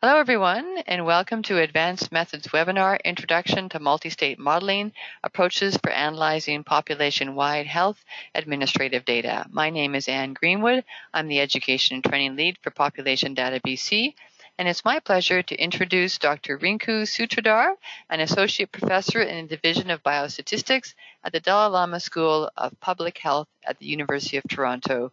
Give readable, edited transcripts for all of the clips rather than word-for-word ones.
Hello everyone, and welcome to Advanced Methods webinar, Introduction to Multi-State Modeling, Approaches for Analyzing Population-Wide Health Administrative Data. My name is Anne Greenwood. I'm the Education and Training Lead for Population Data BC, and it's my pleasure to introduce Dr. Rinku Sutradhar, an Associate Professor in the Division of Biostatistics at the Dalai Lama School of Public Health at the University of Toronto.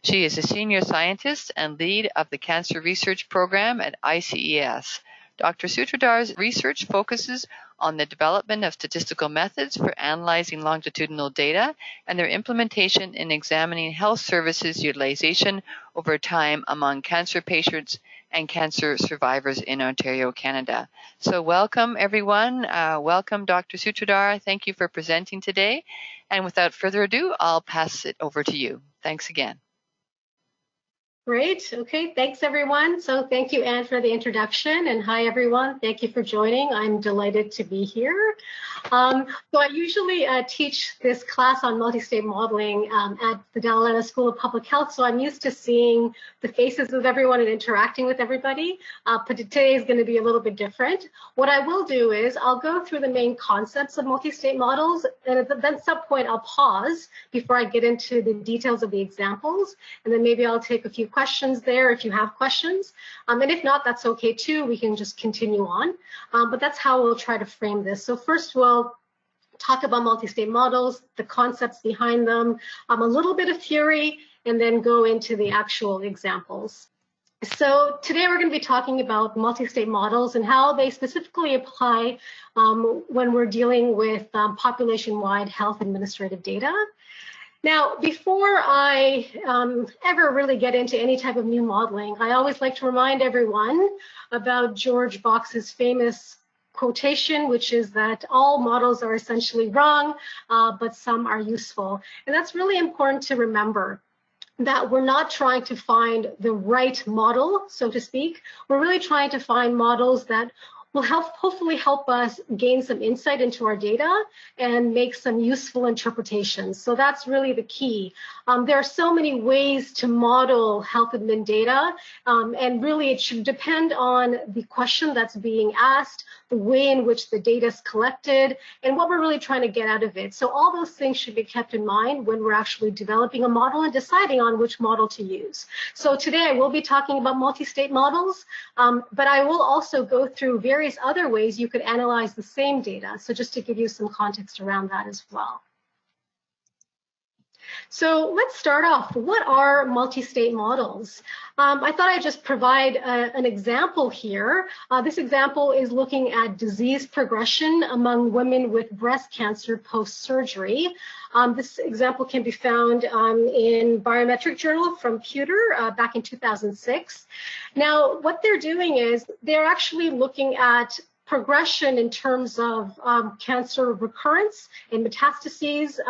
She is a senior scientist and lead of the Cancer Research Program at ICES. Dr. Sutradhar's research focuses on the development of statistical methods for analyzing longitudinal data and their implementation in examining health services utilization over time among cancer patients and cancer survivors in Ontario, Canada. So welcome everyone. Welcome Dr. Sutradhar. Thank you for presenting today. And without further ado, I'll pass it over to you. Thanks again. Great. Okay. Thanks, everyone. So thank you, Anne, for the introduction. And hi, everyone. Thank you for joining. I'm delighted to be here. So I usually teach this class on multi-state modeling at the Dalai Lama School of Public Health. So I'm used to seeing the faces of everyone and interacting with everybody. But today is going to be a little bit different. What I will do is I'll go through the main concepts of multi-state models. And at some point, I'll pause before I get into the details of the examples. And then maybe I'll take a few questions there if you have questions. And if not, that's okay too. We can just continue on. But that's how we'll try to frame this. So first we'll talk about multi-state models, the concepts behind them, a little bit of theory, and then go into the actual examples. So today we're going to be talking about multi-state models and how they specifically apply when we're dealing with population-wide health administrative data. Now, before I ever really get into any type of new modeling, I always like to remind everyone about George Box's famous quotation, which is that all models are essentially wrong, but some are useful. And that's really important to remember, that we're not trying to find the right model, so to speak. We're really trying to find models that will hopefully help us gain some insight into our data and make some useful interpretations. So that's really the key. There are so many ways to model health admin data, and really it should depend on the question that's being asked, the way in which the data is collected, and what we're really trying to get out of it. So all those things should be kept in mind when we're actually developing a model and deciding on which model to use. So today I will be talking about multi-state models, but I will also go through various other ways you could analyze the same data. So just to give you some context around that as well. So let's start off. What are multi-state models? I thought I'd just provide an example here. This example is looking at disease progression among women with breast cancer post-surgery. This example can be found in Biometric Journal from Pewter back in 2006. Now, what they're doing is they're actually looking at progression in terms of cancer recurrence and metastases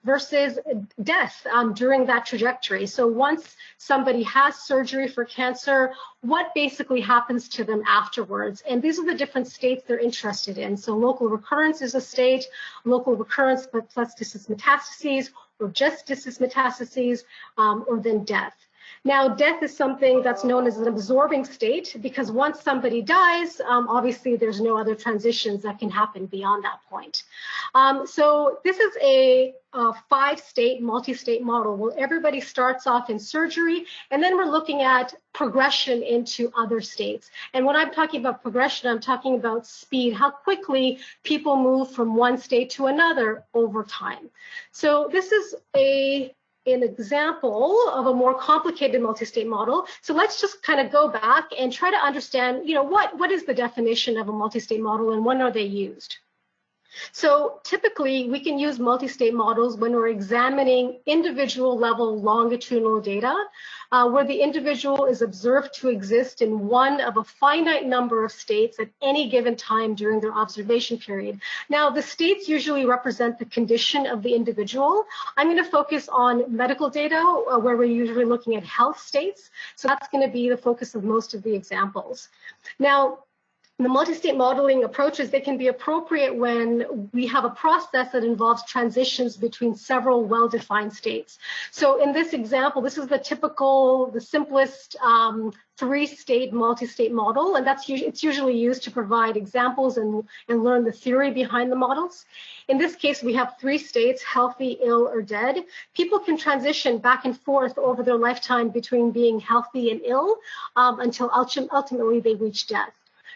versus death during that trajectory. So once somebody has surgery for cancer, what basically happens to them afterwards? And these are the different states they're interested in. So local recurrence is a state, local recurrence but plus distant metastases, or just distant metastases, or then death. Now, death is something that's known as an absorbing state because once somebody dies, obviously there's no other transitions that can happen beyond that point. So this is a 5-state, multi-state model where everybody starts off in surgery, and then we're looking at progression into other states. And when I'm talking about progression, I'm talking about speed, how quickly people move from one state to another over time. So this is an example of a more complicated multi-state model. So let's just kind of go back and try to understand, what is the definition of a multi-state model and when are they used? So typically we can use multi-state models when we're examining individual level longitudinal data, where the individual is observed to exist in one of a finite number of states at any given time during their observation period. Now, the states usually represent the condition of the individual. I'm going to focus on medical data, where we're usually looking at health states. So that's going to be the focus of most of the examples. Now, The multi-state modeling approaches, they can be appropriate when we have a process that involves transitions between several well-defined states. So in this example, this is the simplest three-state multi-state model, and it's usually used to provide examples and learn the theory behind the models. In this case, we have three states: healthy, ill, or dead. People can transition back and forth over their lifetime between being healthy and ill until ultimately they reach death.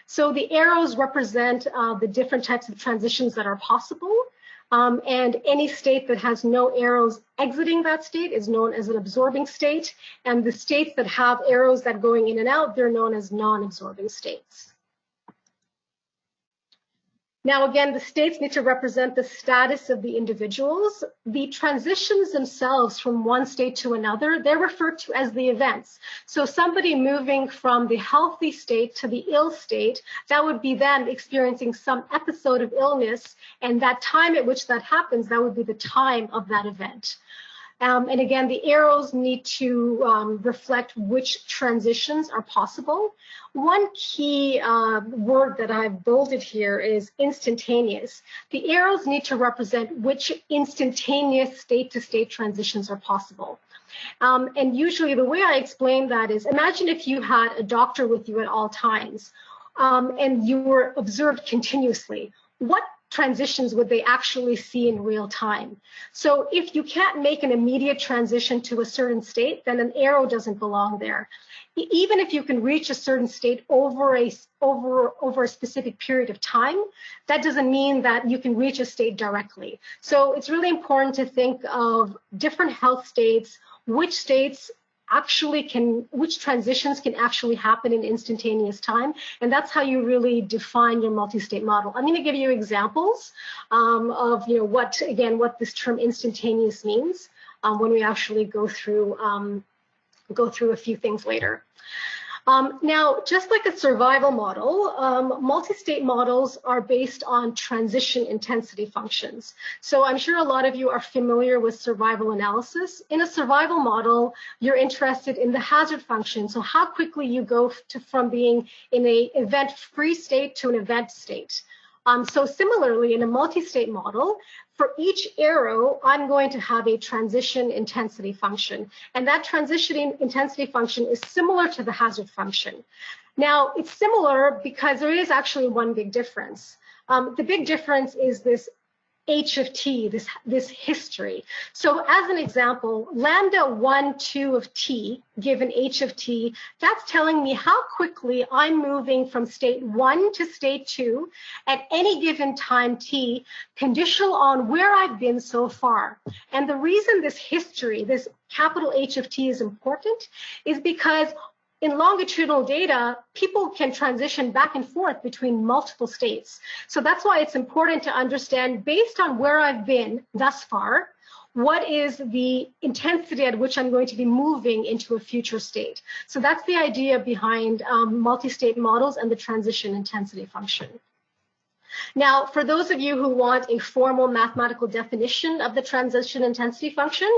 So the arrows represent the different types of transitions that are possible, and any state that has no arrows exiting that state is known as an absorbing state, and the states that have arrows that going in and out, they're known as non-absorbing states. Now, again, the states need to represent the status of the individuals. The transitions themselves from one state to another, they're referred to as the events. So somebody moving from the healthy state to the ill state, that would be them experiencing some episode of illness, and that time at which that happens, that would be the time of that event. And again, the arrows need to reflect which transitions are possible. One key word that I've bolded here is instantaneous. The arrows need to represent which instantaneous state-to-state transitions are possible. And usually the way I explain that is, imagine if you had a doctor with you at all times and you were observed continuously. What transitions would they actually see in real time? So if you can't make an immediate transition to a certain state, then an arrow doesn't belong there. Even if you can reach a certain state over a specific period of time, that doesn't mean that you can reach a state directly. So it's really important to think of different health states, which transitions can actually happen in instantaneous time, and that's how you really define your multi-state model. I'm going to give you examples of what this term instantaneous means when we actually go through a few things later. Now, just like a survival model, multi-state models are based on transition intensity functions. So I'm sure a lot of you are familiar with survival analysis. In a survival model, you're interested in the hazard function, so how quickly you go from being in an event-free state to an event state. So similarly, in a multi-state model, for each arrow, I'm going to have a transition intensity function. And that transition intensity function is similar to the hazard function. Now, it's similar because there is actually one big difference. The big difference is this H of t, this history. So as an example, lambda 1, 2 of t, given H of t, that's telling me how quickly I'm moving from state 1 to state 2 at any given time t, conditional on where I've been so far. And the reason this history, this capital H of t is important is because in longitudinal data, people can transition back and forth between multiple states. So that's why it's important to understand, based on where I've been thus far, what is the intensity at which I'm going to be moving into a future state. So that's the idea behind multi-state models and the transition intensity function. Now, for those of you who want a formal mathematical definition of the transition intensity function,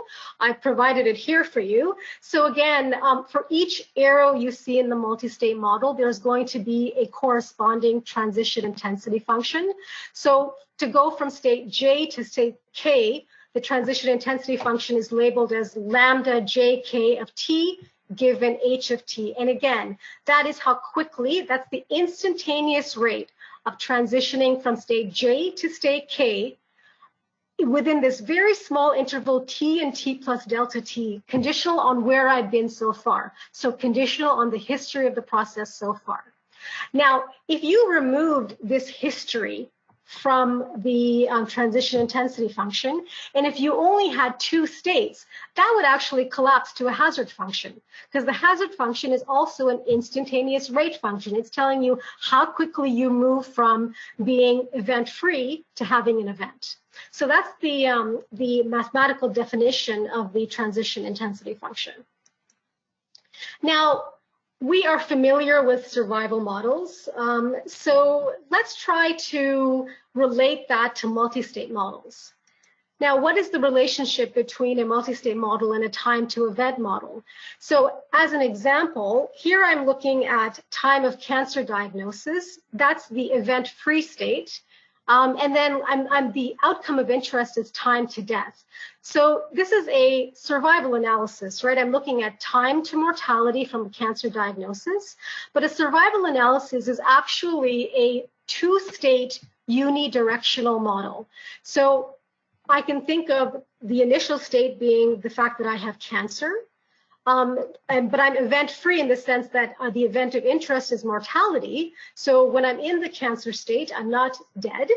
I've provided it here for you. So again, for each arrow you see in the multi-state model, there's going to be a corresponding transition intensity function. So to go from state J to state K, the transition intensity function is labeled as lambda jk of t given H of t. And again, that is how quickly, that's the instantaneous rate of transitioning from state J to state K within this very small interval t and t plus delta t, conditional on where I've been so far. So conditional on the history of the process so far. Now, if you removed this history from the transition intensity function, and if you only had two states, that would actually collapse to a hazard function, because the hazard function is also an instantaneous rate function. It's telling you how quickly you move from being event-free to having an event. So that's the mathematical definition of the transition intensity function. Now, we are familiar with survival models, so let's try to relate that to multi-state models. Now, what is the relationship between a multi-state model and a time to event model? So as an example, here I'm looking at time of cancer diagnosis. That's the event-free state. And then the outcome of interest is time to death. So this is a survival analysis, right? I'm looking at time to mortality from a cancer diagnosis, but a survival analysis is actually a two-state unidirectional model. So I can think of the initial state being the fact that I have cancer, but I'm event-free in the sense that the event of interest is mortality. So when I'm in the cancer state, I'm not dead,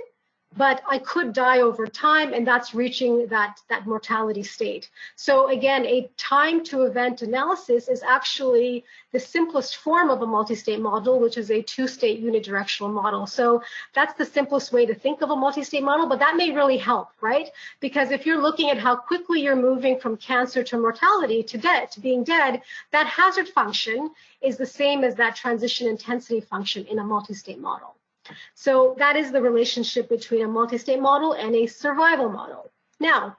but I could die over time, and that's reaching that mortality state. So again, a time to event analysis is actually the simplest form of a multi-state model, which is a two-state unidirectional model. So that's the simplest way to think of a multi-state model, but that may really help, right? Because if you're looking at how quickly you're moving from cancer to mortality to death, to being dead, that hazard function is the same as that transition intensity function in a multi-state model. So that is the relationship between a multi-state model and a survival model. Now,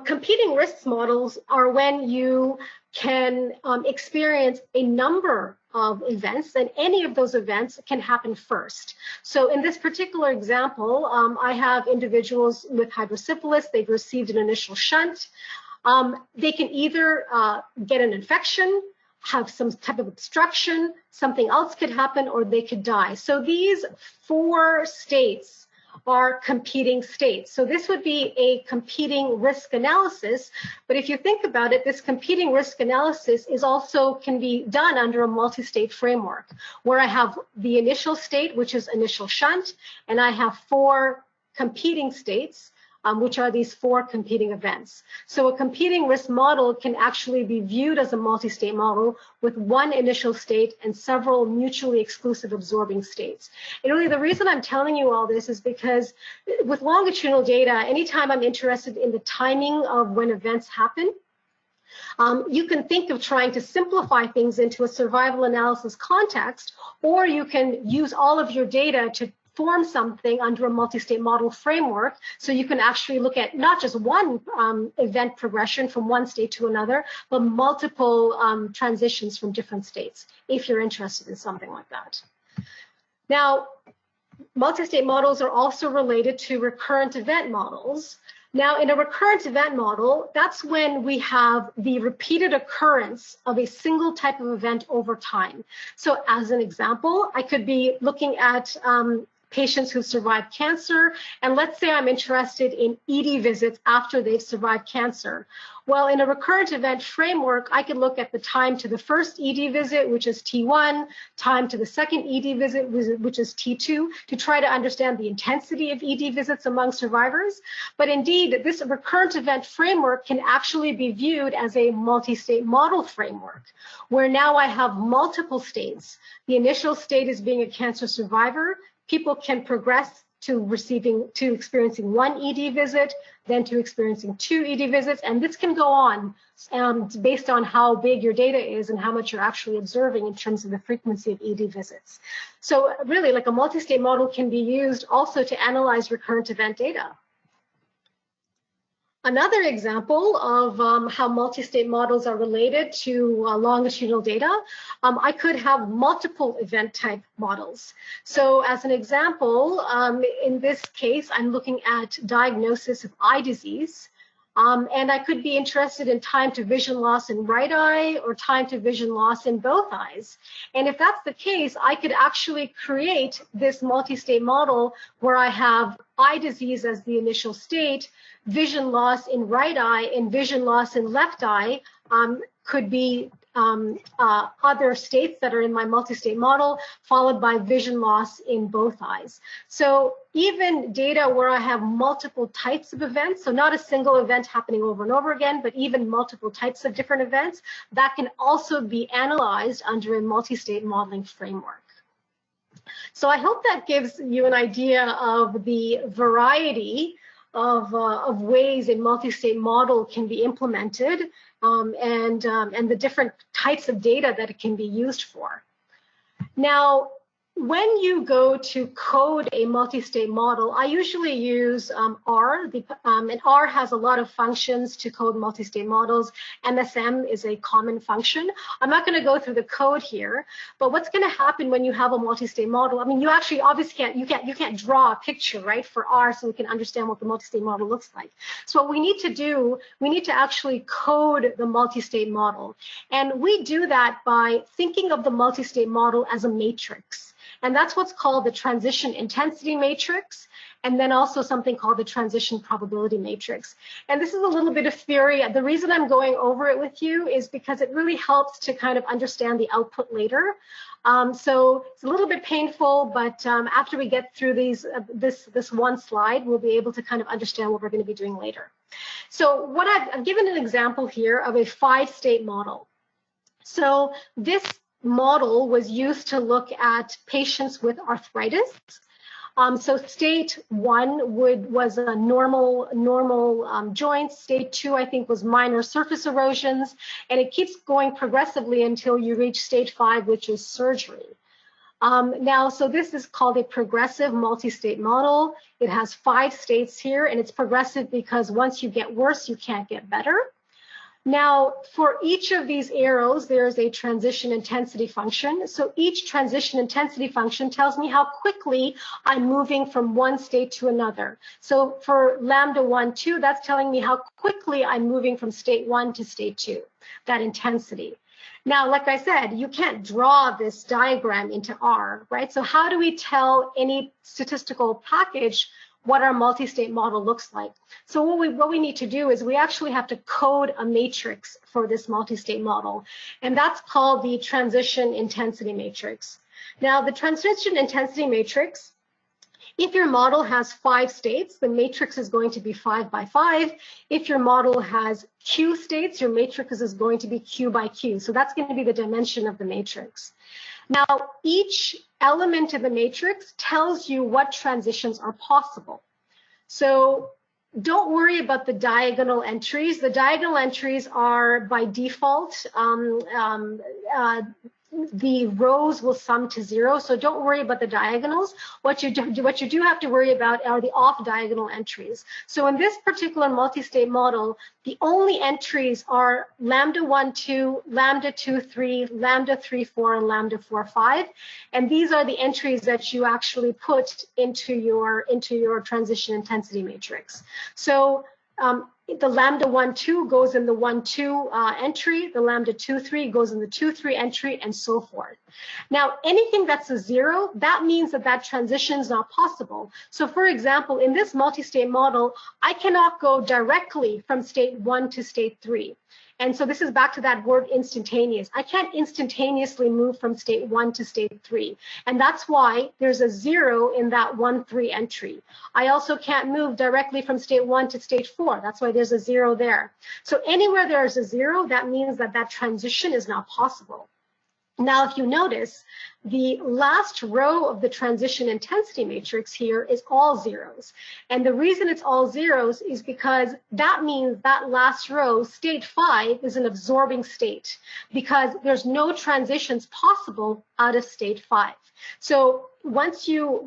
competing risks models are when you can experience a number of events, and any of those events can happen first. So in this particular example, I have individuals with hydrocephalus. They've received an initial shunt. They can either get an infection, have some type of obstruction, something else could happen, or they could die. So these four states are competing states. So this would be a competing risk analysis. But if you think about it, this competing risk analysis is also can be done under a multi-state framework, where I have the initial state, which is initial shunt, and I have four competing states, which are these four competing events. So a competing risk model can actually be viewed as a multi-state model with one initial state and several mutually exclusive absorbing states. And really the reason I'm telling you all this is because with longitudinal data, anytime I'm interested in the timing of when events happen, you can think of trying to simplify things into a survival analysis context, or you can use all of your data to form something under a multi-state model framework, so you can actually look at not just one event progression from one state to another, but multiple transitions from different states, if you're interested in something like that. Now, multi-state models are also related to recurrent event models. Now, in a recurrent event model, that's when we have the repeated occurrence of a single type of event over time. So as an example, I could be looking at patients who've survived cancer, and let's say I'm interested in ED visits after they've survived cancer. Well, in a recurrent event framework, I could look at the time to the first ED visit, which is T1, time to the second ED visit, which is T2, to try to understand the intensity of ED visits among survivors. But indeed, this recurrent event framework can actually be viewed as a multi-state model framework, where now I have multiple states. The initial state is being a cancer survivor. People can progress to experiencing one ED visit, then to experiencing two ED visits, and this can go on based on how big your data is and how much you're actually observing in terms of the frequency of ED visits. So really, like a multi-state model can be used also to analyze recurrent event data. Another example of how multi-state models are related to longitudinal data, I could have multiple event type models. So as an example, in this case, I'm looking at diagnosis of eye disease. And I could be interested in time to vision loss in right eye or time to vision loss in both eyes. And if that's the case, I could actually create this multi-state model where I have eye disease as the initial state, vision loss in right eye and vision loss in left eye could be other states that are in my multi-state model, followed by vision loss in both eyes. So even data where I have multiple types of events, so not a single event happening over and over again, but even multiple types of different events, that can also be analyzed under a multi-state modeling framework. So I hope that gives you an idea of the variety of ways a multi-state model can be implemented and the different types of data that it can be used for. Now, when you go to code a multi-state model, I usually use R, and R has a lot of functions to code multi-state models. MSM is a common function. I'm not going to go through the code here, but what's going to happen when you have a multi-state model? I mean, you actually obviously can't draw a picture, right, for R so we can understand what the multi-state model looks like. So what we need to do, we need to actually code the multi-state model. And we do that by thinking of the multi-state model as a matrix. And that's what's called the transition intensity matrix, and then also something called the transition probability matrix. And this is a little bit of theory. The reason I'm going over it with you is because it really helps to kind of understand the output later. So it's a little bit painful, but after we get through this one slide, we'll be able to kind of understand what we're going to be doing later. So what I've given an example here of a 5-state model. So this model was used to look at patients with arthritis. So state 1 was a normal joints. State 2, I think, was minor surface erosions, and it keeps going progressively until you reach state 5, which is surgery. Now, so this is called a progressive multi-state model. It has 5 states here, and it's progressive because once you get worse, you can't get better. Now, for each of these arrows, there's a transition intensity function. So each transition intensity function tells me how quickly I'm moving from one state to another. So for lambda 1, 2, that's telling me how quickly I'm moving from state 1 to state 2, that intensity. Now, like I said, you can't draw this diagram into R, right? So how do we tell any statistical package what our multi-state model looks like? So what we need to do is we actually have to code a matrix for this multi-state model, and that's called the transition intensity matrix. Now, the transition intensity matrix, if your model has 5 states, the matrix is going to be 5 by 5. If your model has Q states, your matrix is going to be Q by Q. So that's going to be the dimension of the matrix. Now, each element of the matrix tells you what transitions are possible. So don't worry about the diagonal entries. The diagonal entries are by default, the rows will sum to 0, so don't worry about the diagonals. What you do have to worry about are the off-diagonal entries. So in this particular multi-state model, the only entries are lambda 1, 2, lambda 2, 3, lambda 3, 4, and lambda 4, 5. And these are the entries that you actually put into your transition intensity matrix. So the lambda 1, 2 goes in the 1, 2 entry, the lambda 2, 3 goes in the 2, 3 entry, and so forth. Now, anything that's a 0, that means that that transition is not possible. So for example, in this multi-state model, I cannot go directly from state 1 to state 3. And so this is back to that word instantaneous. I can't instantaneously move from state 1 to state 3. And that's why there's a 0 in that 1, 3 entry. I also can't move directly from state 1 to state 4. That's why there's a 0 there. So anywhere there's a 0, that means that that transition is not possible. Now, if you notice, the last row of the transition intensity matrix here is all zeros. And the reason it's all zeros is because that means that last row, state 5, is an absorbing state because there's no transitions possible out of state 5. So once you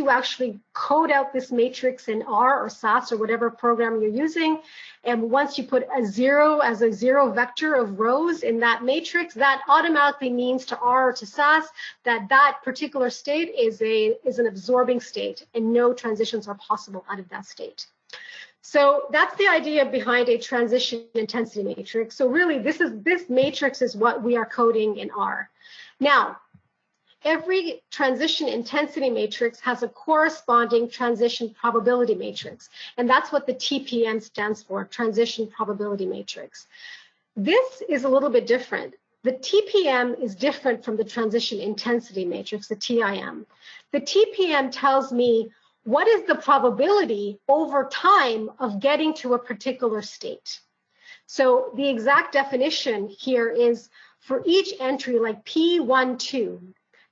actually code out this matrix in R or SAS or whatever program you're using, and once you put a 0 as a 0 vector of rows in that matrix, that automatically means to R or to SAS that that particular state is an absorbing state and no transitions are possible out of that state. So that's the idea behind a transition intensity matrix. So really, this matrix is what we are coding in R. Now, every transition intensity matrix has a corresponding transition probability matrix, and that's what the TPM stands for, transition probability matrix. This is a little bit different. The TPM is different from the transition intensity matrix, the TIM. The TPM tells me what is the probability over time of getting to a particular state. So the exact definition here is for each entry, like P12,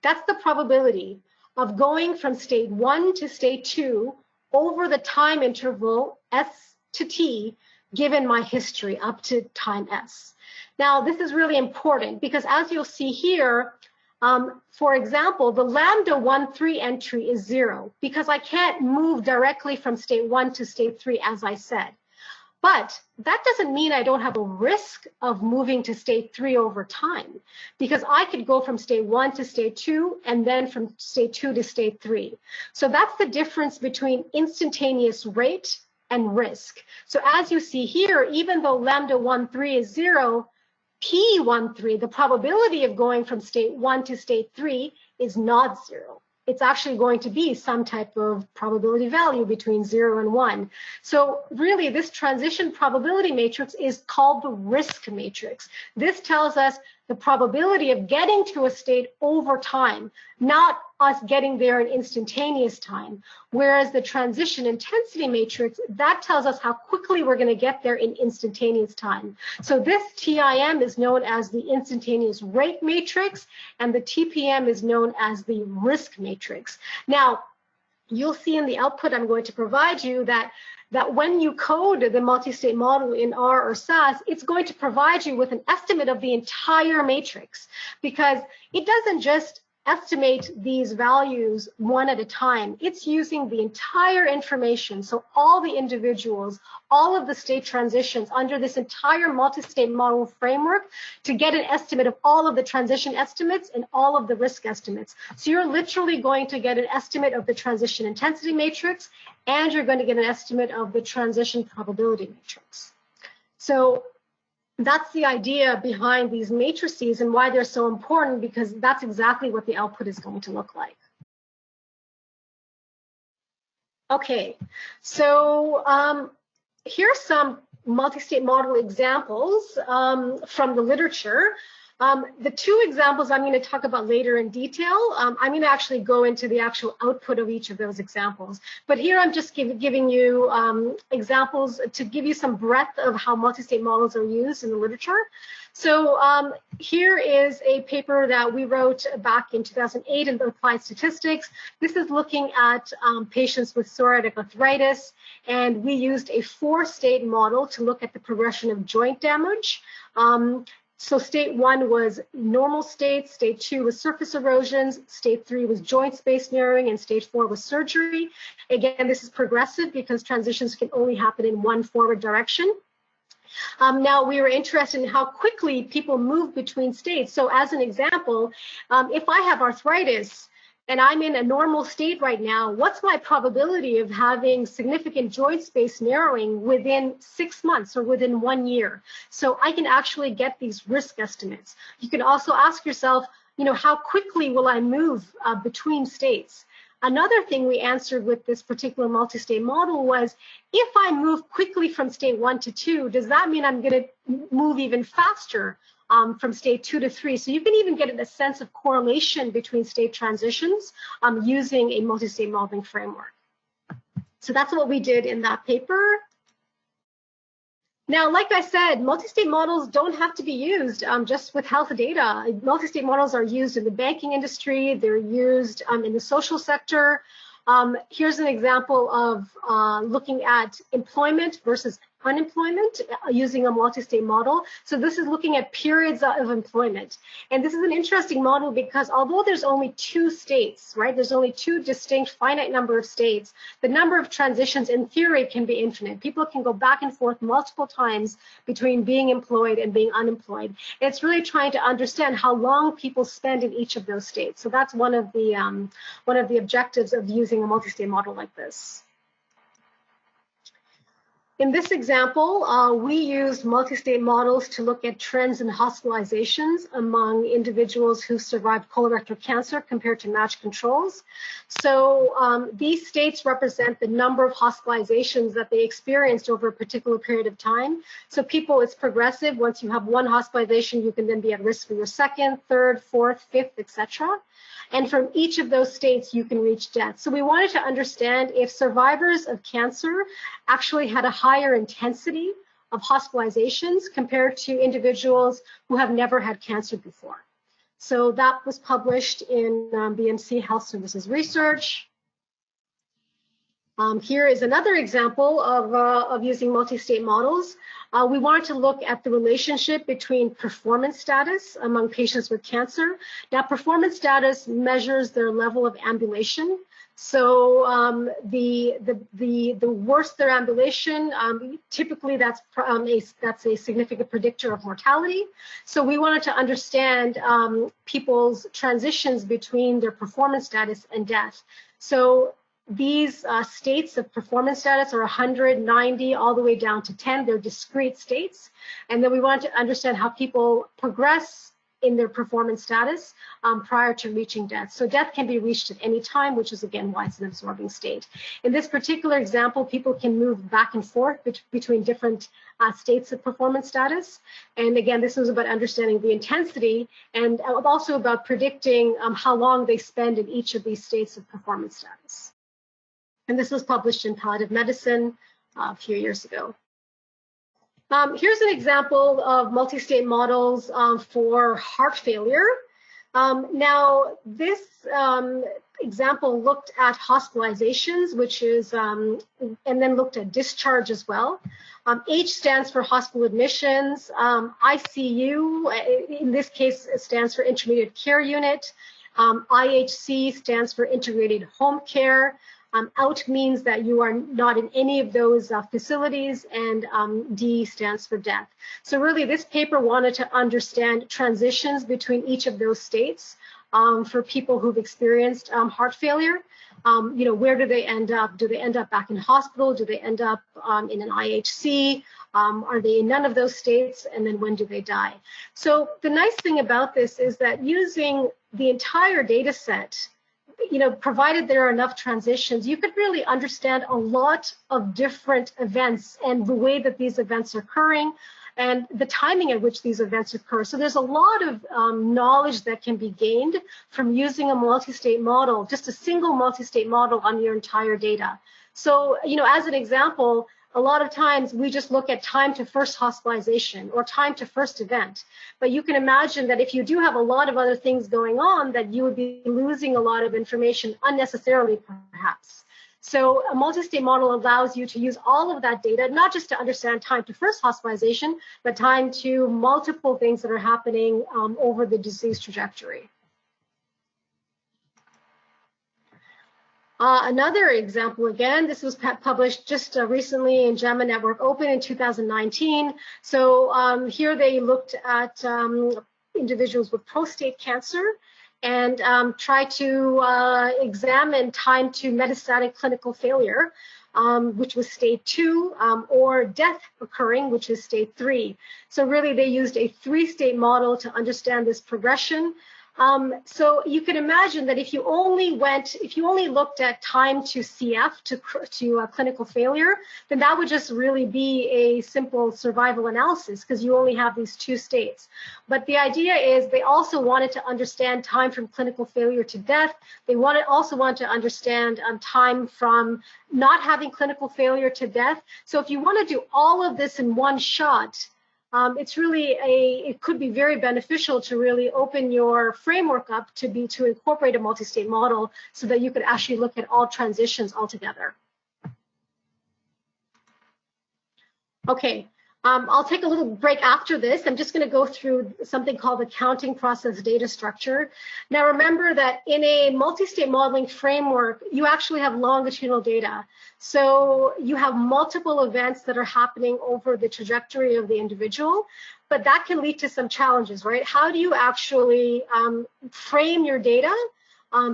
that's the probability of going from state 1 to state 2 over the time interval S to T, given my history up to time S. Now, this is really important because as you'll see here, For example, the lambda 1,3 entry is 0 because I can't move directly from state 1 to state 3, as I said. But that doesn't mean I don't have a risk of moving to state 3 over time, because I could go from state 1 to state 2 and then from state 2 to state 3. So that's the difference between instantaneous rate and risk. So as you see here, even though lambda 1,3 is 0, P13, the probability of going from state 1 to state 3 is not 0. It's actually going to be some type of probability value between 0 and 1. So really, this transition probability matrix is called the risk matrix. This tells us the probability of getting to a state over time, not us getting there in instantaneous time. Whereas the transition intensity matrix, that tells us how quickly we're going to get there in instantaneous time. So this TIM is known as the instantaneous rate matrix, and the TPM is known as the risk matrix. Now, you'll see in the output I'm going to provide you that when you code the multi-state model in R or SAS, it's going to provide you with an estimate of the entire matrix, because it doesn't just estimate these values one at a time. It's using the entire information, so all the individuals, all of the state transitions under this entire multi-state model framework, to get an estimate of all of the transition estimates and all of the risk estimates. So you're literally going to get an estimate of the transition intensity matrix, and you're going to get an estimate of the transition probability matrix. So that's the idea behind these matrices and why they're so important, because that's exactly what the output is going to look like. Okay, so here's some multi-state model examples from the literature. The two examples I'm going to talk about later in detail. I'm going to actually go into the actual output of each of those examples. But here I'm just giving you examples to give you some breadth of how multi-state models are used in the literature. So here is a paper that we wrote back in 2008 in Applied Statistics. This is looking at patients with psoriatic arthritis, and we used a 4-state model to look at the progression of joint damage. So state 1 was normal state, state 2 was surface erosions, state 3 was joint space narrowing, and state 4 was surgery. Again, this is progressive because transitions can only happen in one forward direction. Now, we were interested in how quickly people move between states. So as an example, if I have arthritis and I'm in a normal state right now, what's my probability of having significant joint space narrowing within 6 months or within 1 year? So I can actually get these risk estimates. You can also ask yourself, how quickly will I move between states? Another thing we answered with this particular multi-state model was, if I move quickly from state 1 to 2, does that mean I'm going to move even faster from state 2 to 3? So you can even get a sense of correlation between state transitions using a multi-state modeling framework. So that's what we did in that paper. Now, like I said, multi-state models don't have to be used just with health data. Multi-state models are used in the banking industry. They're used in the social sector. Here's an example of looking at employment versus unemployment using a multi-state model. So this is looking at periods of employment. And this is an interesting model because although there's only 2 states, right? There's only 2 distinct finite number of states. The number of transitions in theory can be infinite. People can go back and forth multiple times between being employed and being unemployed. And it's really trying to understand how long people spend in each of those states. So that's one of the objectives of using a multi-state model like this. In this example, we used multi-state models to look at trends in hospitalizations among individuals who survived colorectal cancer compared to matched controls. So these states represent the number of hospitalizations that they experienced over a particular period of time. So people, it's progressive. Once you have 1 hospitalization, you can then be at risk for your 2nd, 3rd, 4th, 5th, etc. And from each of those states, you can reach death. So we wanted to understand if survivors of cancer actually had a higher intensity of hospitalizations compared to individuals who have never had cancer before. So that was published in BMC Health Services Research. Here is another example of using multi-state models. We wanted to look at the relationship between performance status among patients with cancer. Now, performance status measures their level of ambulation. So the worse their ambulation, typically that's a significant predictor of mortality. So we wanted to understand people's transitions between their performance status and death. So these states of performance status are 100, 90, all the way down to 10. They're discrete states. And then we wanted to understand how people progress in their performance status prior to reaching death. So death can be reached at any time, which is, again, why it's an absorbing state. In this particular example, people can move back and forth between different states of performance status. And again, this was about understanding the intensity and also about predicting how long they spend in each of these states of performance status. And this was published in Palliative Medicine a few years ago. Here's an example of multi-state models for heart failure. Now, this example looked at hospitalizations, which is, and then looked at discharge as well. H stands for hospital admissions. ICU, in this case, it stands for intermediate care unit. IHC stands for integrated home care. Out means that you are not in any of those facilities, and D stands for death. So really, this paper wanted to understand transitions between each of those states for people who've experienced heart failure. You know, where do they end up? Do they end up back in hospital? Do they end up in an IHC? Are they in none of those states? And then when do they die? So the nice thing about this is that using the entire data set, you know, provided there are enough transitions, you could really understand a lot of different events and the way that these events are occurring and the timing at which these events occur. So there's a lot of knowledge that can be gained from using a multi-state model, just a single multi-state model on your entire data. So, you know, as an example, a lot of times we just look at time to first hospitalization or time to first event. But you can imagine that if you do have a lot of other things going on, that you would be losing a lot of information unnecessarily, perhaps. So a multi-state model allows you to use all of that data, not just to understand time to first hospitalization, but time to multiple things that are happening over the disease trajectory. Another example, again, this was published just recently in JAMA Network Open in 2019. So here they looked at individuals with prostate cancer and tried to examine time to metastatic clinical failure, which was stage 2, or death occurring, which is stage 3. So really they used a 3-state model to understand this progression. So you can imagine that if you only looked at time to CF, to clinical failure, then that would just really be a simple survival analysis because you only have these 2 states. But the idea is they also wanted to understand time from clinical failure to death. They also wanted to understand time from not having clinical failure to death. So if you want to do all of this in one shot, it's really it could be very beneficial to really open your framework up to incorporate a multi-state model so that you could actually look at all transitions altogether. Okay, I'll take a little break after this. I'm just going to go through something called the counting process data structure. Now remember that in a multi-state modeling framework, you actually have longitudinal data. So you have multiple events that are happening over the trajectory of the individual, but that can lead to some challenges, right? How do you actually frame your data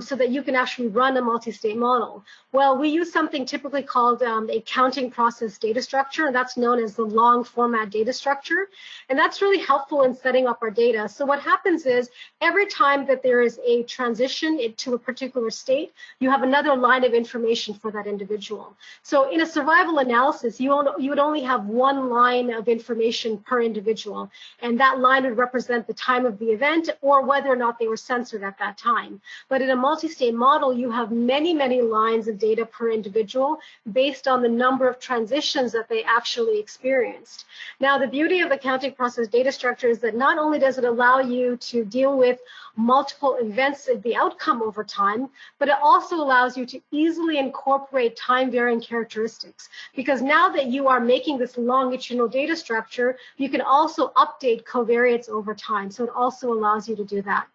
so that you can actually run a multi-state model? Well, we use something typically called a counting process data structure, and that's known as the long format data structure. And that's really helpful in setting up our data. So what happens is every time that there is a transition to a particular state, you have another line of information for that individual. So in a survival analysis, you would only have one line of information per individual, and that line would represent the time of the event or whether or not they were censored at that time. But in a multi-state model, you have many, many lines of data per individual based on the number of transitions that they actually experienced. Now, the beauty of the counting process data structure is that not only does it allow you to deal with multiple events of the outcome over time, but it also allows you to easily incorporate time-varying characteristics. Because now that you are making this longitudinal data structure, you can also update covariates over time. So it also allows you to do that.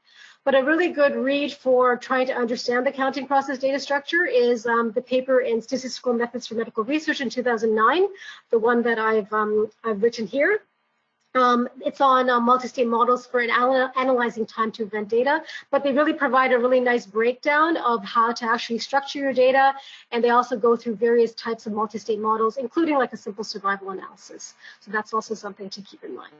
But a really good read for trying to understand the counting process data structure is the paper in Statistical Methods for Medical Research in 2009, the one that I've written here. It's on multi-state models for analyzing time to event data, but they really provide a really nice breakdown of how to actually structure your data, and they also go through various types of multi-state models, including like a simple survival analysis. So that's also something to keep in mind.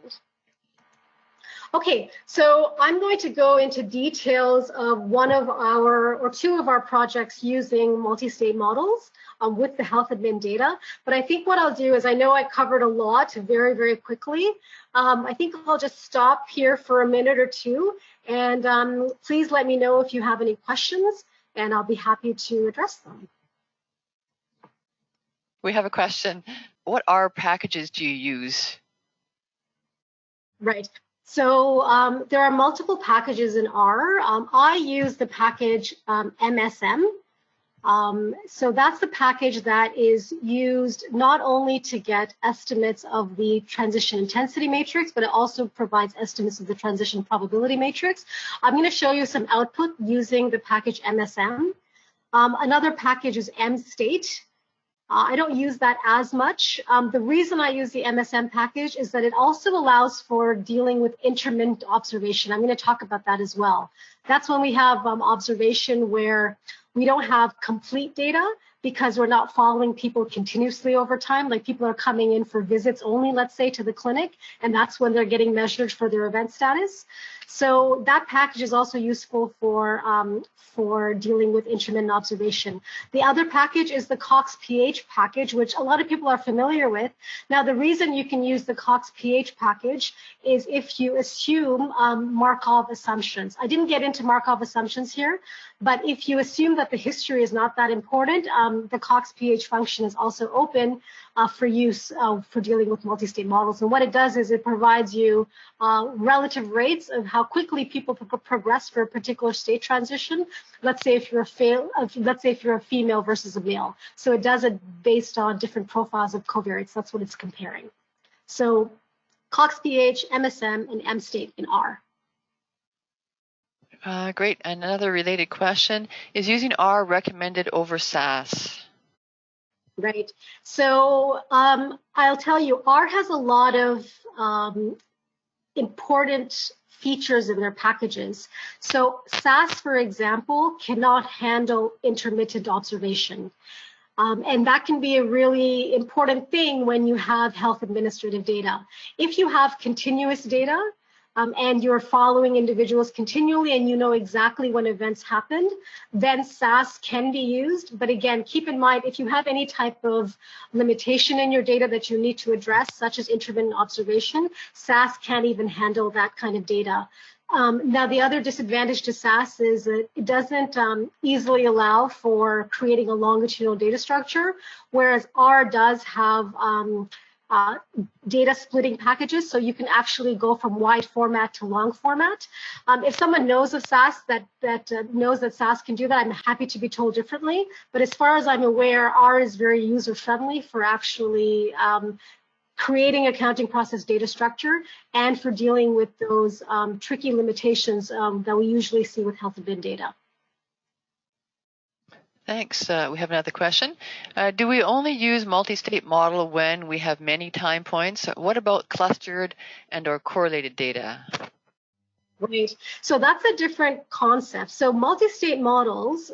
Okay, so I'm going to go into details of one of our, or two of our projects using multi-state models with the health admin data. But I think what I'll do is, I know I covered a lot very, very quickly. I think I'll just stop here for a minute or two, and please let me know if you have any questions, and I'll be happy to address them. We have a question. What R packages do you use? Right. So there are multiple packages in R. I use the package MSM. So that's the package that is used not only to get estimates of the transition intensity matrix, but it also provides estimates of the transition probability matrix. I'm going to show you some output using the package MSM. Another package is MState. I don't use that as much. The reason I use the MSM package is that it also allows for dealing with intermittent observation. I'm going to talk about that as well. That's when we have observation where we don't have complete data because we're not following people continuously over time. Like people are coming in for visits only, let's say, to the clinic, and that's when they're getting measured for their event status. So that package is also useful for dealing with intermittent observation. The other package is the Cox-PH package, which a lot of people are familiar with. Now, the reason you can use the Cox-PH package is if you assume Markov assumptions. I didn't get into Markov assumptions here, but if you assume that the history is not that important, the Cox-PH function is also open for use for dealing with multi-state models. And what it does is it provides you relative rates of how quickly people progress for a particular state transition. Let's say if you're a female versus a male. So it does it based on different profiles of covariates. That's what it's comparing. So Cox-PH, MSM, and MState in R. Great. And another related question, is using R recommended over SAS? Right. So I'll tell you, R has a lot of important features in their packages. So SAS, for example, cannot handle intermittent observation. And that can be a really important thing when you have health administrative data. If you have continuous data, and you're following individuals continually and you know exactly when events happened, then SAS can be used. But again, keep in mind, if you have any type of limitation in your data that you need to address, such as intermittent observation, SAS can't even handle that kind of data. Now, the other disadvantage to SAS is that it doesn't easily allow for creating a longitudinal data structure, whereas R does have data splitting packages, so you can actually go from wide format to long format. If someone knows of SAS that knows that SAS can do that, I'm happy to be told differently. But as far as I'm aware, R is very user friendly for actually creating a counting process data structure and for dealing with those tricky limitations that we usually see with health admin data. Thanks. We have another question. Do we only use multi-state model when we have many time points? What about clustered and or correlated data? Right. So that's a different concept. So multi-state models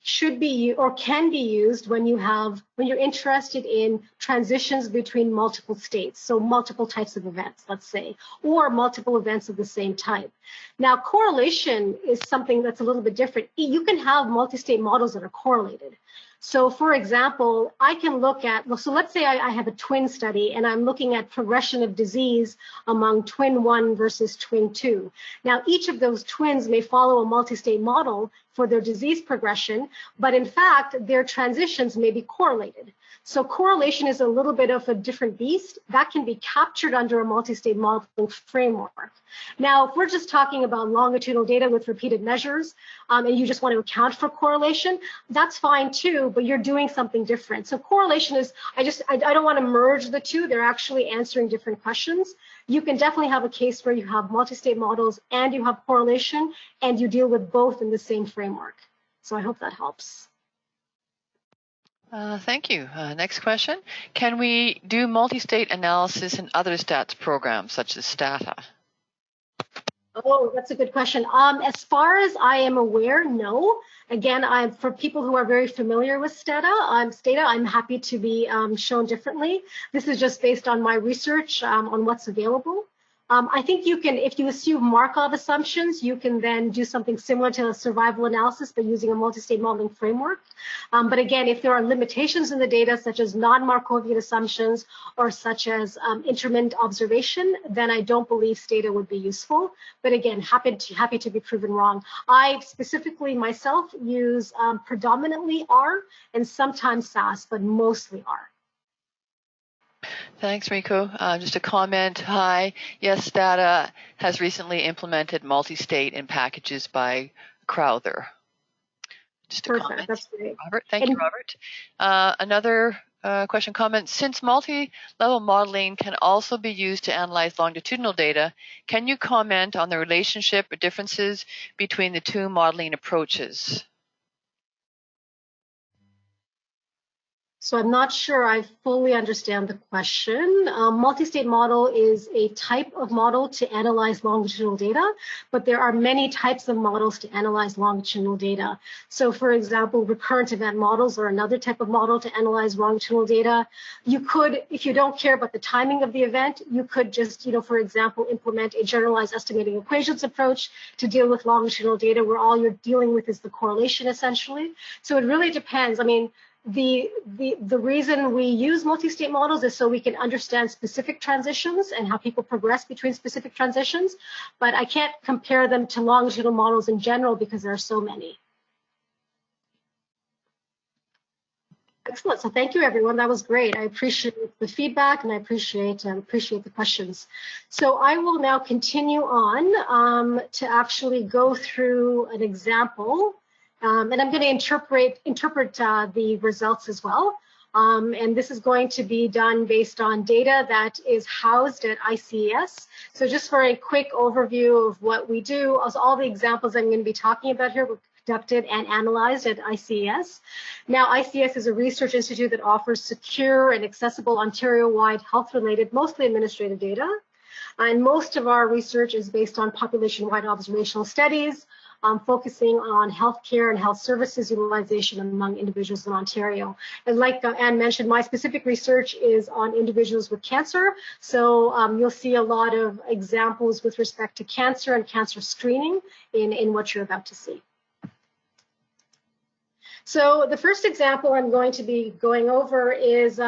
should be or can be used when you're interested in transitions between multiple states, so multiple types of events, let's say, or multiple events of the same type. Now, correlation is something that's a little bit different. You can have multi-state models that are correlated. So for example, I can look at, so let's say I have a twin study and I'm looking at progression of disease among twin 1 versus twin 2. Now, each of those twins may follow a multi-state model for their disease progression, but in fact, their transitions may be correlated. So correlation is a little bit of a different beast that can be captured under a multi-state modeling framework. Now, if we're just talking about longitudinal data with repeated measures, and you just want to account for correlation, that's fine too, but you're doing something different. So correlation is, I don't want to merge the two. They're actually answering different questions. You can definitely have a case where you have multi-state models and you have correlation, and you deal with both in the same framework. So I hope that helps. Thank you. Next question. Can we do multi-state analysis in other stats programs such as Stata? Oh, that's a good question. As far as I am aware, no. Again, for people who are very familiar with Stata, I'm happy to be shown differently. This is just based on my research on what's available. I think you can, if you assume Markov assumptions, you can then do something similar to a survival analysis, but using a multi-state modeling framework. But again, if there are limitations in the data, such as non-Markovian assumptions or such as intermittent observation, then I don't believe Stata would be useful. But again, happy to be proven wrong. I specifically myself use predominantly R and sometimes SAS, but mostly R. Thanks, Rico. Just a comment. Hi. Yes, Stata has recently implemented multi-state in packages by Crowther. Just a comment. That's great. Robert, thank you, Robert. Another question, comment. Since multi-level modeling can also be used to analyze longitudinal data, can you comment on the relationship or differences between the two modeling approaches? So I'm not sure I fully understand the question. Multi-state model is a type of model to analyze longitudinal data, but there are many types of models to analyze longitudinal data. So for example, recurrent event models are another type of model to analyze longitudinal data. You could, if you don't care about the timing of the event, you could just, for example, implement a generalized estimating equations approach to deal with longitudinal data where all you're dealing with is the correlation essentially. So it really depends. I mean, the reason we use multi-state models is so we can understand specific transitions and how people progress between specific transitions, but I can't compare them to longitudinal models in general because there are so many. Excellent. So thank you, everyone. That was great. I appreciate the feedback and I appreciate the questions. So I will now continue on to actually go through an example. And I'm going to interpret the results as well. And this is going to be done based on data that is housed at ICES. So just for a quick overview of what we do, all the examples I'm going to be talking about here were conducted and analyzed at ICES. Now, ICES is a research institute that offers secure and accessible Ontario-wide health-related, mostly administrative data. And most of our research is based on population-wide observational studies, focusing on healthcare and health services utilization among individuals in Ontario. And like Anne mentioned, my specific research is on individuals with cancer. So you'll see a lot of examples with respect to cancer and cancer screening in what you're about to see. So the first example I'm going to be going over is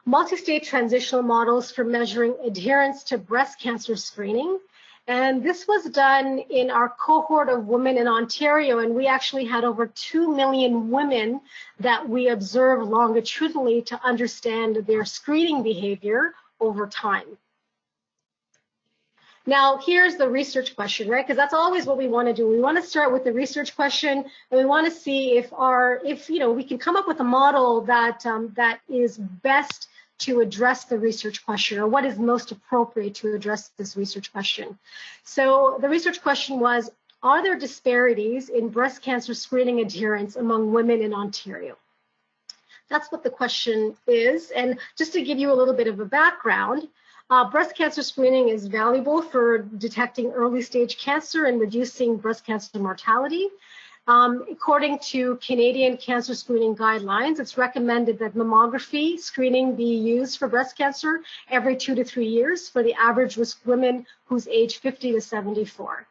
multi-state transitional models for measuring adherence to breast cancer screening. And this was done in our cohort of women in Ontario, and we actually had over 2 million women that we observed longitudinally to understand their screening behavior over time. Now, here's the research question, right? Because that's always what we want to do. We want to start with the research question, and we want to see if we can come up with a model that is best to address the research question, or what is most appropriate to address this research question. So the research question was, are there disparities in breast cancer screening adherence among women in Ontario? That's what the question is. And just to give you a little bit of a background, breast cancer screening is valuable for detecting early stage cancer and reducing breast cancer mortality. According to Canadian cancer screening guidelines, it's recommended that mammography screening be used for breast cancer every 2 to 3 years for the average risk women who's age 50 to 74.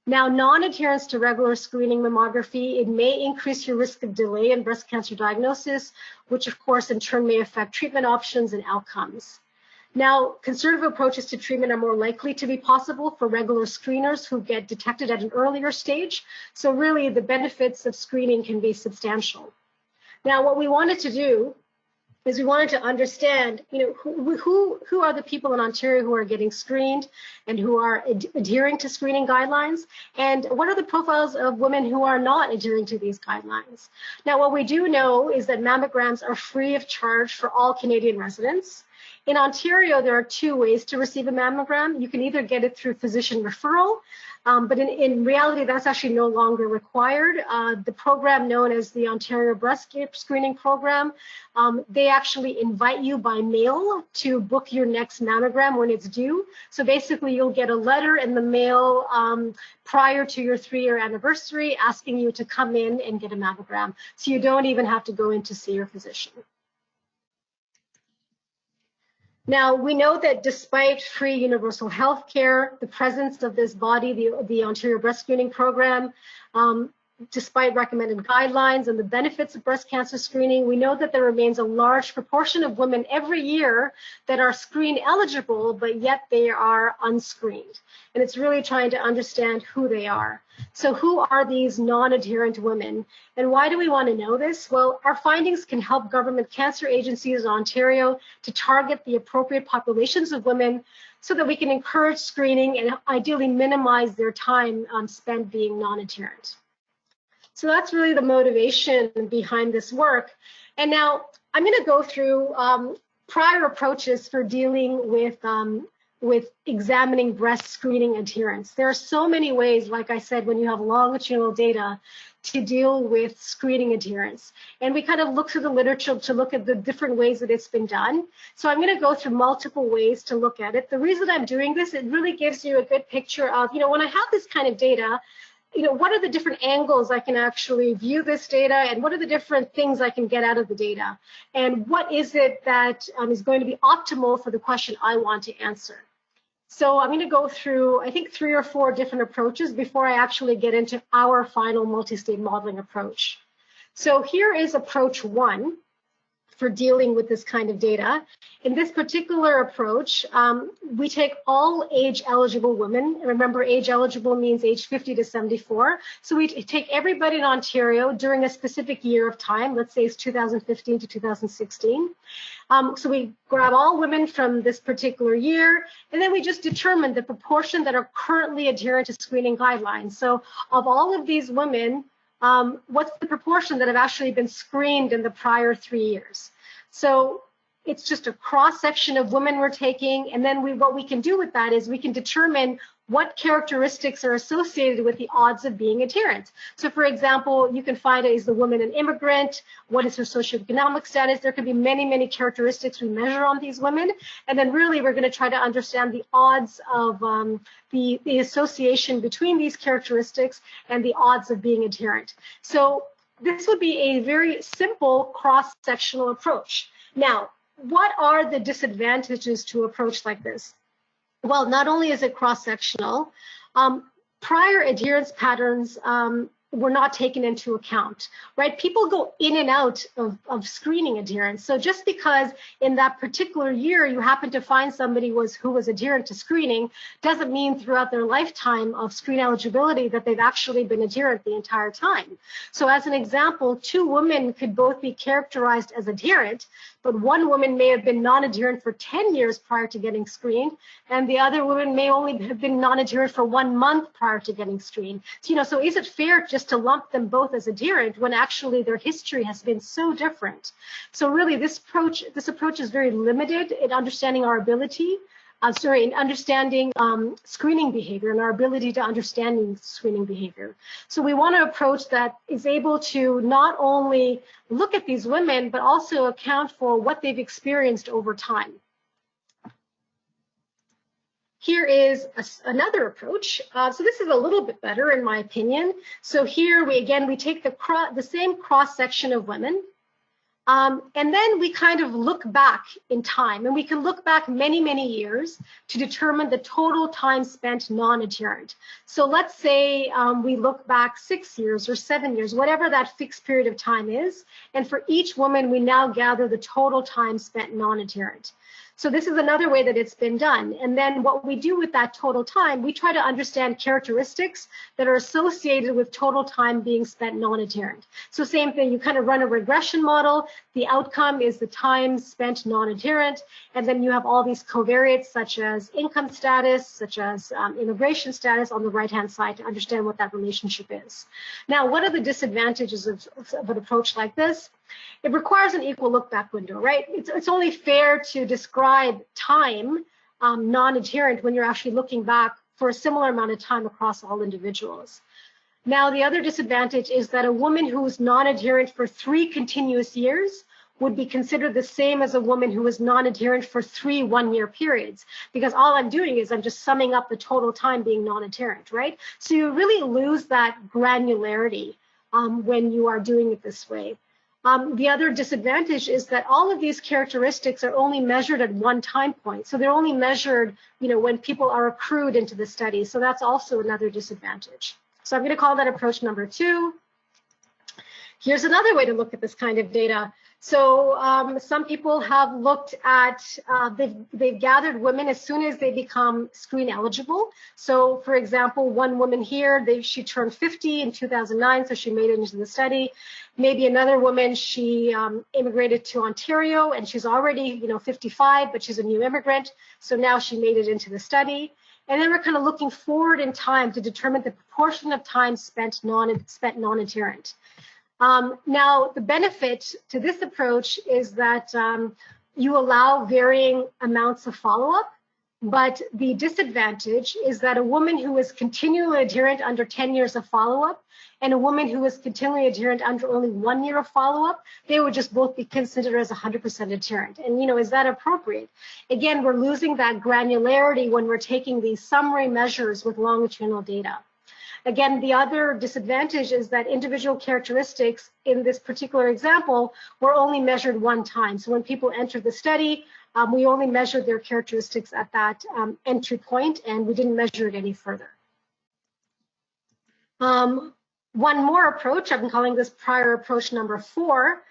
Now, non-adherence to regular screening mammography, it may increase your risk of delay in breast cancer diagnosis, which of course in turn may affect treatment options and outcomes. Now, conservative approaches to treatment are more likely to be possible for regular screeners who get detected at an earlier stage. So really the benefits of screening can be substantial. Now, what we wanted to do is we wanted to understand, who are the people in Ontario who are getting screened and who are adhering to screening guidelines, and what are the profiles of women who are not adhering to these guidelines. Now, what we do know is that mammograms are free of charge for all Canadian residents. In Ontario, there are 2 ways to receive a mammogram. You can either get it through physician referral, but in reality, that's actually no longer required. The program known as the Ontario Breast Screening Program, they actually invite you by mail to book your next mammogram when it's due. So basically, you'll get a letter in the mail prior to your 3-year anniversary asking you to come in and get a mammogram. So you don't even have to go in to see your physician. Now, we know that despite free universal health care, the presence of this body, the Ontario Breast Screening Program, despite recommended guidelines and the benefits of breast cancer screening, we know that there remains a large proportion of women every year that are screen eligible, but yet they are unscreened. And it's really trying to understand who they are. So who are these non-adherent women? And why do we want to know this? Well, our findings can help government cancer agencies in Ontario to target the appropriate populations of women so that we can encourage screening and ideally minimize their time spent being non-adherent. So that's really the motivation behind this work. And now I'm going to go through prior approaches for dealing with examining breast screening adherence. There are so many ways, like I said, when you have longitudinal data to deal with screening adherence. And we kind of look through the literature to look at the different ways that it's been done. So I'm going to go through multiple ways to look at it. The reason I'm doing this, it really gives you a good picture of, when I have this kind of data, what are the different angles I can actually view this data, and what are the different things I can get out of the data? And what is it that is going to be optimal for the question I want to answer? So I'm going to go through, I think, 3 or 4 different approaches before I actually get into our final multi-state modeling approach. So here is approach 1 for dealing with this kind of data. In this particular approach, we take all age eligible women. Remember, age eligible means age 50 to 74. So we take everybody in Ontario during a specific year of time. Let's say it's 2015 to 2016. So we grab all women from this particular year, and then we just determine the proportion that are currently adherent to screening guidelines. So of all of these women, what's the proportion that have actually been screened in the prior 3 years? So it's just a cross-section of women we're taking, and then what we can do with that is we can determine what characteristics are associated with the odds of being adherent. So for example, you can find, is the woman an immigrant? What is her socioeconomic status? There can be many, many characteristics we measure on these women. And then really we're going to try to understand the odds of the association between these characteristics and the odds of being adherent. So this would be a very simple cross-sectional approach. Now, what are the disadvantages to approach like this? Well, not only is it cross-sectional, prior adherence patterns were not taken into account, right? People go in and out of screening adherence. So just because in that particular year you happen to find somebody who was adherent to screening doesn't mean throughout their lifetime of screen eligibility that they've actually been adherent the entire time. So as an example, 2 women could both be characterized as adherent, but one woman may have been non-adherent for 10 years prior to getting screened, and the other woman may only have been non-adherent for 1 month prior to getting screened. So, so is it fair just to lump them both as adherent when actually their history has been so different? So really this approach is very limited in understanding our ability, in understanding screening behavior and our ability to understand screening behavior. So we want an approach that is able to not only look at these women, but also account for what they've experienced over time. here is another approach. So this is a little bit better in my opinion. So here we take the same cross section of women, and then we kind of look back in time, and we can look back many, many years to determine the total time spent non-adherent. So let's say we look back 6 years or 7 years, whatever that fixed period of time is. And for each woman, we now gather the total time spent non-adherent. So this is another way that it's been done. And then what we do with that total time, we try to understand characteristics that are associated with total time being spent non-adherent. So same thing, you kind of run a regression model. The outcome is the time spent non-adherent. And then you have all these covariates such as income status, such as immigration status on the right-hand side to understand what that relationship is. Now, what are the disadvantages of an approach like this? It requires an equal look-back window, right? It's only fair to describe time non-adherent when you're actually looking back for a similar amount of time across all individuals. Now, the other disadvantage is that a woman who's non-adherent for 3 continuous years would be considered the same as a woman who is non-adherent for 3 one-year periods, because all I'm doing is I'm just summing up the total time being non-adherent, right? So you really lose that granularity when you are doing it this way. The other disadvantage is that all of these characteristics are only measured at one time point. So they're only measured, when people are accrued into the study. So that's also another disadvantage. So I'm going to call that approach number 2. Here's another way to look at this kind of data. So some people have looked at, they've gathered women as soon as they become screen eligible. So for example, one woman here, she turned 50 in 2009, so she made it into the study. Maybe another woman, she immigrated to Ontario and she's already 55, but she's a new immigrant. So now she made it into the study. And then we're kind of looking forward in time to determine the proportion of time spent non-adherent. Now, the benefit to this approach is that you allow varying amounts of follow-up, but the disadvantage is that a woman who is continually adherent under 10 years of follow-up and a woman who is continually adherent under only 1 year of follow-up, they would just both be considered as 100% adherent. And, is that appropriate? Again, we're losing that granularity when we're taking these summary measures with longitudinal data. Again, the other disadvantage is that individual characteristics in this particular example were only measured one time. So when people entered the study, we only measured their characteristics at that entry point, and we didn't measure it any further. One more approach, I've been calling this prior approach number 4.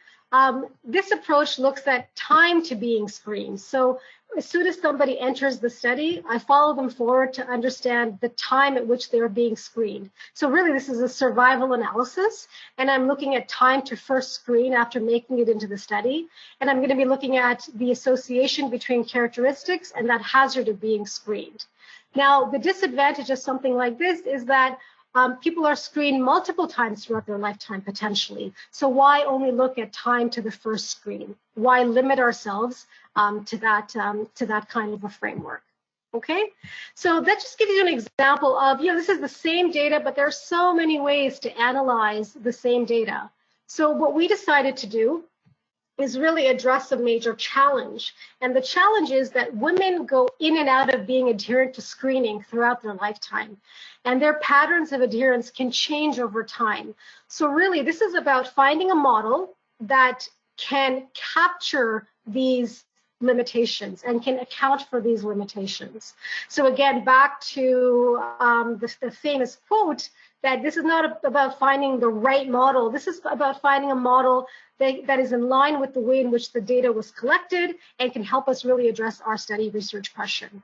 This approach looks at time to being screened. So as soon as somebody enters the study, I follow them forward to understand the time at which they are being screened. So really, this is a survival analysis, and I'm looking at time to first screen after making it into the study. And I'm going to be looking at the association between characteristics and that hazard of being screened. Now, the disadvantage of something like this is that people are screened multiple times throughout their lifetime, potentially. So why only look at time to the first screen? Why limit ourselves to that kind of a framework? Okay, so that just gives you an example of, this is the same data, but there are so many ways to analyze the same data. So what we decided to do is really address a major challenge. And the challenge is that women go in and out of being adherent to screening throughout their lifetime. And their patterns of adherence can change over time. So really, this is about finding a model that can capture these limitations and can account for these limitations. So again, back to the famous quote that this is not about finding the right model. This is about finding a model that is in line with the way in which the data was collected and can help us really address our study research question.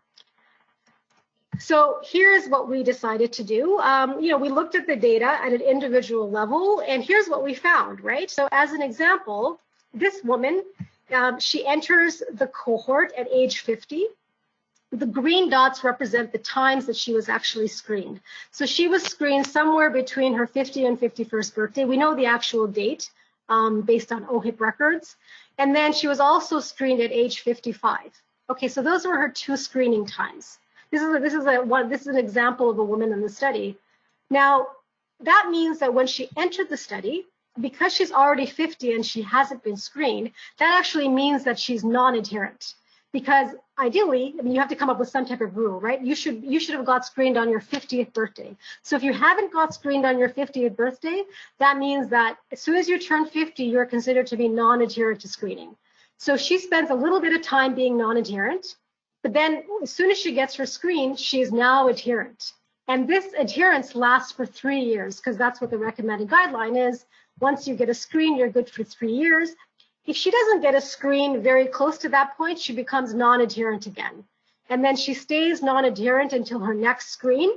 So here's what we decided to do. We looked at the data at an individual level, and here's what we found, right? So as an example, this woman, she enters the cohort at age 50. The green dots represent the times that she was actually screened. So she was screened somewhere between her 50th and 51st birthday. We know the actual date based on OHIP records. And then she was also screened at age 55. Okay, so those were her 2 screening times. This is an example of a woman in the study. Now, that means that when she entered the study, because she's already 50 and she hasn't been screened, that actually means that she's non-adherent, because ideally, I mean, you have to come up with some type of rule, right? You should have got screened on your 50th birthday. So if you haven't got screened on your 50th birthday, that means that as soon as you turn 50, you're considered to be non-adherent to screening. So she spends a little bit of time being non-adherent, but then as soon as she gets her screen, she is now adherent. And this adherence lasts for 3 years, because that's what the recommended guideline is. Once you get a screen, you're good for 3 years. If she doesn't get a screen very close to that point, she becomes non-adherent again. And then she stays non-adherent until her next screen,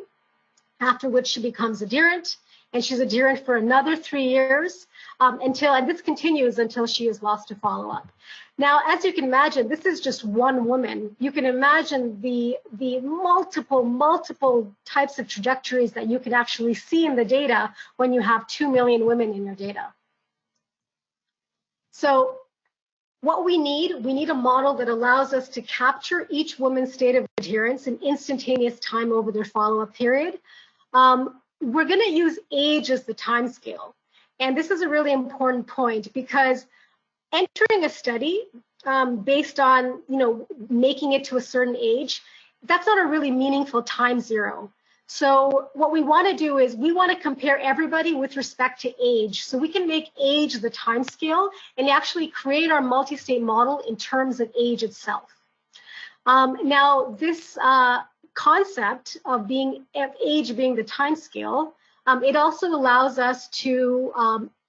after which she becomes adherent. And she's adherent for another 3 years, and this continues until she is lost to follow-up. Now, as you can imagine, this is just one woman. You can imagine the multiple types of trajectories that you can actually see in the data when you have 2 million women in your data. So what we need a model that allows us to capture each woman's state of adherence in instantaneous time over their follow-up period. We're going to use age as the time scale. And this is a really important point, because entering a study based on, making it to a certain age, that's not a really meaningful time zero. So what we want to do is we want to compare everybody with respect to age. So we can make age the time scale and actually create our multi-state model in terms of age itself. Now, this concept of age being the time scale, it also allows us to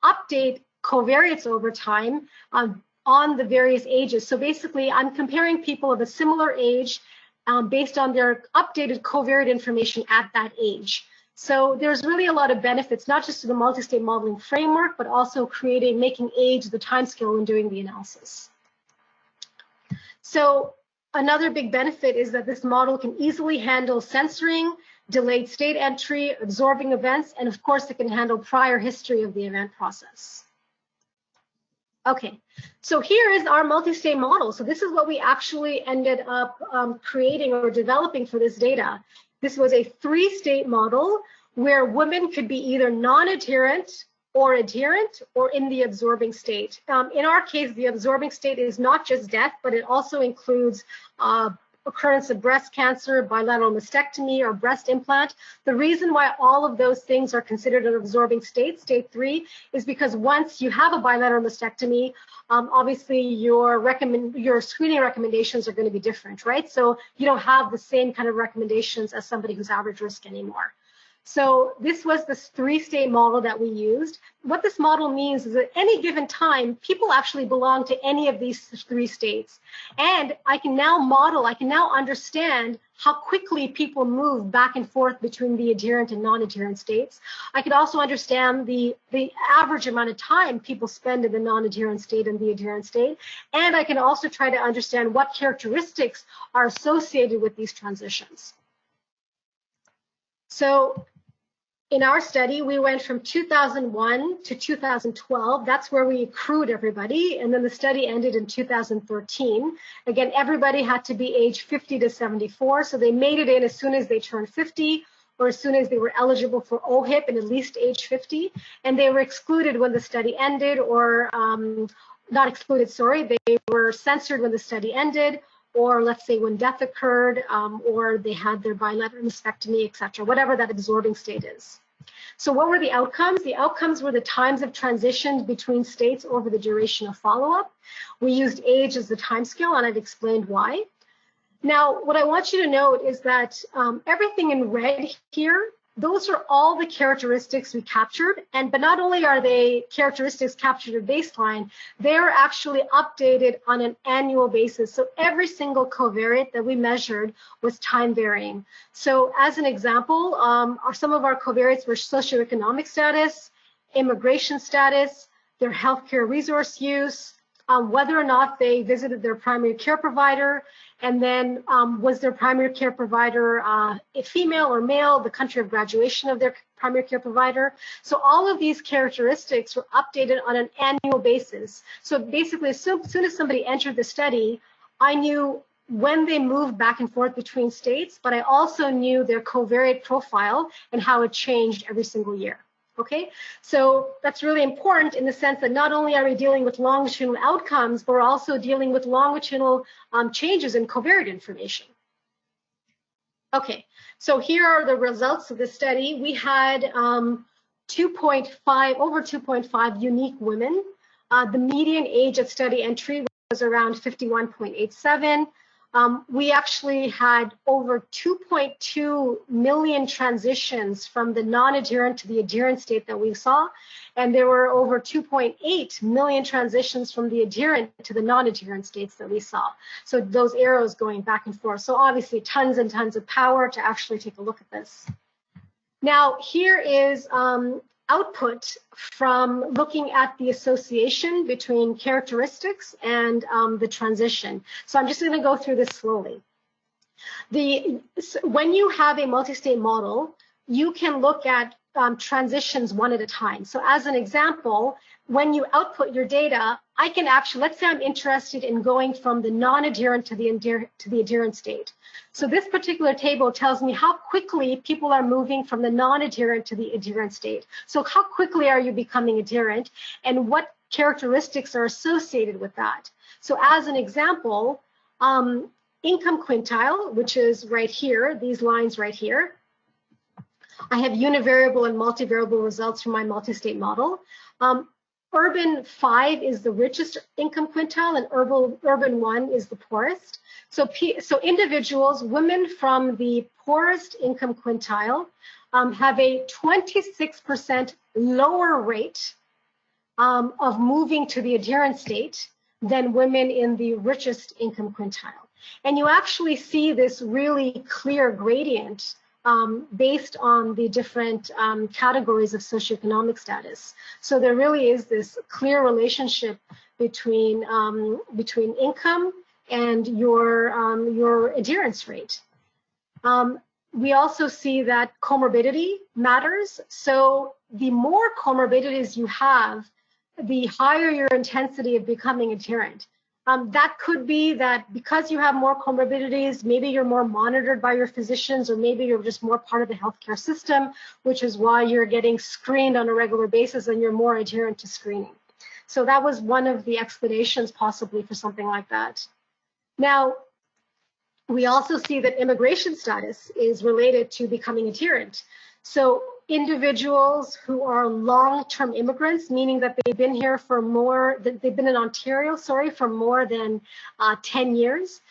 update covariates over time on the various ages. So basically, I'm comparing people of a similar age based on their updated covariate information at that age. So there's really a lot of benefits, not just to the multi-state modeling framework, but also making age the timescale when doing the analysis. So another big benefit is that this model can easily handle censoring, delayed state entry, absorbing events, and of course, it can handle prior history of the event process. Okay, so here is our multi-state model. So this is what we actually ended up creating or developing for this data. This was a 3-state model where women could be either non-adherent or adherent or in the absorbing state. In our case, the absorbing state is not just death, but it also includes occurrence of breast cancer, bilateral mastectomy, or breast implant. The reason why all of those things are considered an absorbing state, state 3, is because once you have a bilateral mastectomy, obviously your screening recommendations are going to be different, right? So you don't have the same kind of recommendations as somebody who's average risk anymore. So this was this 3-state model that we used. What this model means is at any given time, people actually belong to any of these 3 states. And I can now understand how quickly people move back and forth between the adherent and non-adherent states. I can also understand the average amount of time people spend in the non-adherent state and the adherent state. And I can also try to understand what characteristics are associated with these transitions. So in our study, we went from 2001 to 2012. That's where we accrued everybody. And then the study ended in 2013. Again, everybody had to be age 50 to 74. So they made it in as soon as they turned 50 or as soon as they were eligible for OHIP and at least age 50. And they were excluded when the study ended, or not excluded, sorry. They were censored when the study ended, or let's say when death occurred, or they had their bilateral mastectomy, et cetera, whatever that absorbing state is. So what were the outcomes? The outcomes were the times of transition between states over the duration of follow-up. We used age as the time scale, and I've explained why. Now, what I want you to note is that everything in red here, those are all the characteristics we captured, but not only are they characteristics captured at baseline, they're actually updated on an annual basis. So every single covariate that we measured was time varying. So as an example, some of our covariates were socioeconomic status, immigration status, their healthcare resource use, whether or not they visited their primary care provider, and then was their primary care provider a female or male, the country of graduation of their primary care provider. So all of these characteristics were updated on an annual basis. So basically, as soon as somebody entered the study, I knew when they moved back and forth between states, but I also knew their covariate profile and how it changed every single year. Okay, so that's really important in the sense that not only are we dealing with longitudinal outcomes, but we're also dealing with longitudinal changes in covariate information. Okay, so here are the results of the study. We had over 2.5 unique women. The median age at study entry was around 51.87. We actually had over 2.2 million transitions from the non-adherent to the adherent state that we saw, and there were over 2.8 million transitions from the adherent to the non-adherent states that we saw. So those arrows going back and forth. So obviously tons and tons of power to actually take a look at this. Now here is output from looking at the association between characteristics and the transition. So I'm just going to go through this slowly. When you have a multi-state model, you can look at transitions one at a time. So as an example, when you output your data, I can actually, let's say I'm interested in going from the non-adherent to the adherent state. So this particular table tells me how quickly people are moving from the non-adherent to the adherent state. So how quickly are you becoming adherent, and what characteristics are associated with that? So as an example, income quintile, which is right here, these lines right here, I have univariable and multivariable results from my multi-state model. Urban 5 is the richest income quintile, and urban 1 is the poorest. So individuals, women from the poorest income quintile, have a 26% lower rate of moving to the adherent state than women in the richest income quintile. And you actually see this really clear gradient based on the different categories of socioeconomic status. So there really is this clear relationship between income and your adherence rate. We also see that comorbidity matters. So the more comorbidities you have, the higher your intensity of becoming adherent. That could be that because you have more comorbidities, maybe you're more monitored by your physicians, or maybe you're just more part of the healthcare system, which is why you're getting screened on a regular basis and you're more adherent to screening. So that was one of the explanations possibly for something like that. Now, we also see that immigration status is related to becoming adherent. So individuals who are long-term immigrants, meaning that they've been here for they've been in Ontario, for more than 10 years,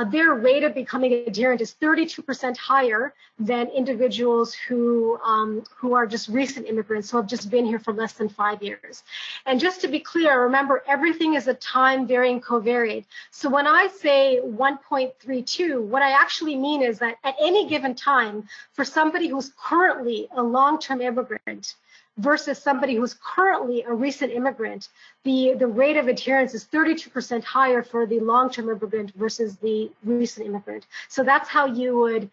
their rate of becoming adherent is 32% higher than individuals who are just recent immigrants, who have just been here for less than 5 years. And just to be clear, remember, everything is a time-varying covariate. So when I say 1.32, what I actually mean is that at any given time, for somebody who's currently a long-term immigrant versus somebody who's currently a recent immigrant, the rate of adherence is 32% higher for the long-term immigrant versus the recent immigrant. So that's how you would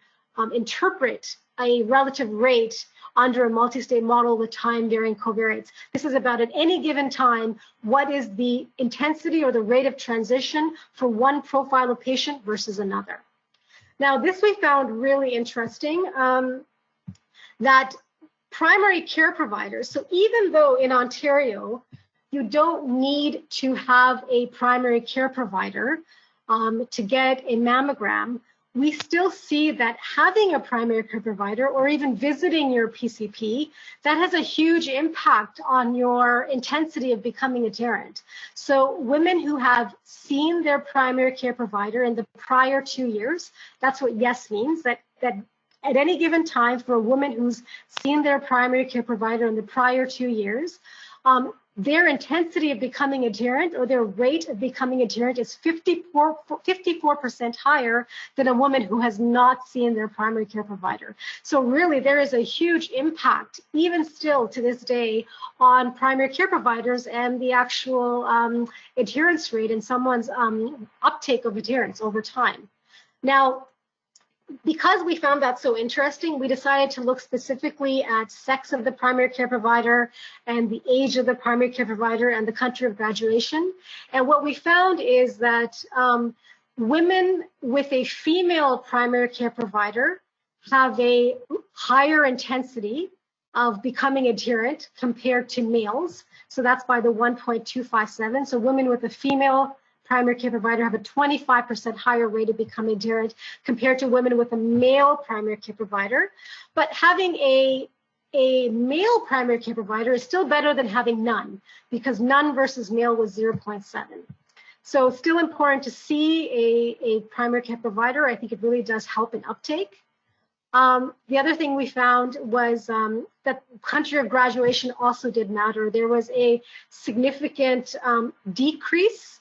interpret a relative rate under a multi-state model with time-varying covariates. This is about at any given time, what is the intensity or the rate of transition for one profile of patient versus another. Now, this we found really interesting, that primary care providers, so even though in Ontario, you don't need to have a primary care provider to get a mammogram, we still see that having a primary care provider or even visiting your PCP, that has a huge impact on your intensity of becoming adherent. So women who have seen their primary care provider in the prior 2 years, that's what yes means, that at any given time for a woman who's seen their primary care provider in the prior 2 years, their intensity of becoming adherent or their rate of becoming adherent is 54% higher than a woman who has not seen their primary care provider. So really there is a huge impact, even still to this day, on primary care providers and the actual adherence rate in someone's uptake of adherence over time. Now, because we found that so interesting, we decided to look specifically at sex of the primary care provider and the age of the primary care provider and the country of graduation. And what we found is that women with a female primary care provider have a higher intensity of becoming adherent compared to males. So that's by the 1.257. So women with a female primary care provider have a 25% higher rate of becoming adherent compared to women with a male primary care provider. But having a male primary care provider is still better than having none, because none versus male was 0.7. So it's still important to see a primary care provider. I think it really does help in uptake. The other thing we found was that country of graduation also did matter. There was a significant decrease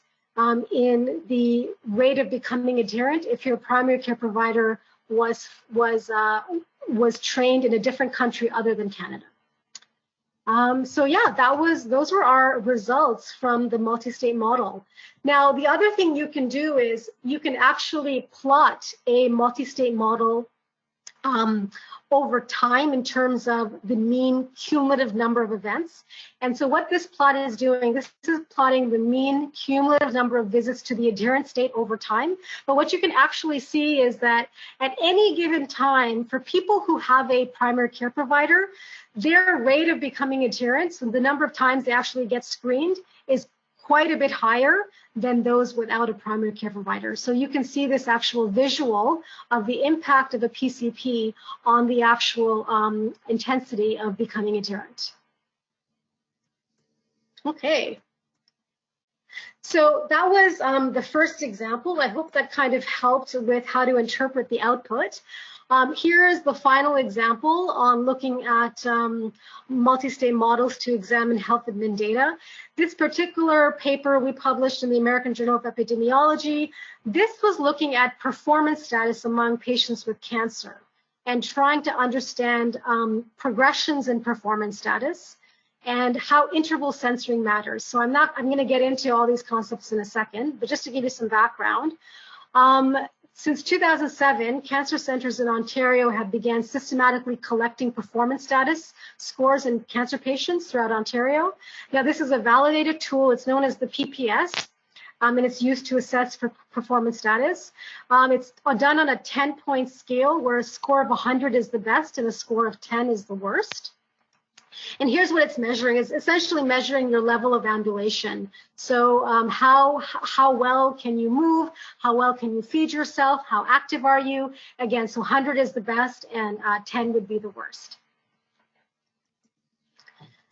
in the rate of becoming adherent if your primary care provider was trained in a different country other than Canada. So yeah, those were our results from the multi-state model. Now, the other thing you can do is you can actually plot a multi-state model over time in terms of the mean cumulative number of events. And so what this plot is doing, this is plotting the mean cumulative number of visits to the adherent state over time. But what you can actually see is that at any given time, for people who have a primary care provider, their rate of becoming adherent, so the number of times they actually get screened, is quite a bit higher than those without a primary care provider. So you can see this actual visual of the impact of a PCP on the actual intensity of becoming adherent. Okay. So that was the first example. I hope that kind of helped with how to interpret the output. Here is the final example on looking at multi-state models to examine health admin data. This particular paper we published in the American Journal of Epidemiology. This was looking at performance status among patients with cancer and trying to understand progressions in performance status and how interval censoring matters. So I'm going to get into all these concepts in a second, but just to give you some background. Since 2007, cancer centers in Ontario have began systematically collecting performance status scores in cancer patients throughout Ontario. Now, this is a validated tool. It's known as the PPS, and it's used to assess for performance status. It's done on a 10-point scale, where a score of 100 is the best and a score of 10 is the worst. And here's what it's measuring. It's essentially measuring your level of ambulation. So how well can you move? How well can you feed yourself? How active are you? Again, so 100 is the best and 10 would be the worst.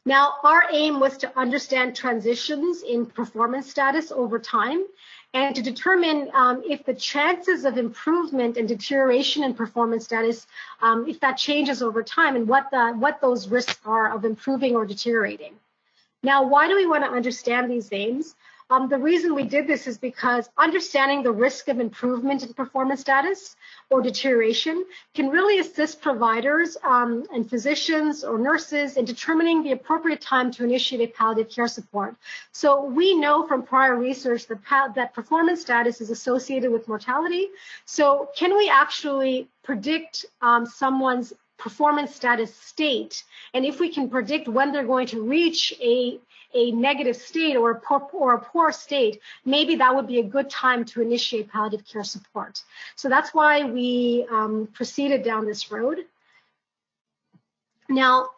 Now, our aim was to understand transitions in performance status over time and to determine if the chances of improvement and deterioration in performance status, if that changes over time, and what those risks are of improving or deteriorating. Now, why do we want to understand these aims? The reason we did this is because understanding the risk of improvement in performance status or deterioration can really assist providers and physicians or nurses in determining the appropriate time to initiate a palliative care support. So we know from prior research that performance status is associated with mortality. So can we actually predict someone's performance status state? And if we can predict when they're going to reach a negative state or a poor state, maybe that would be a good time to initiate palliative care support. So that's why we proceeded down this road. Now,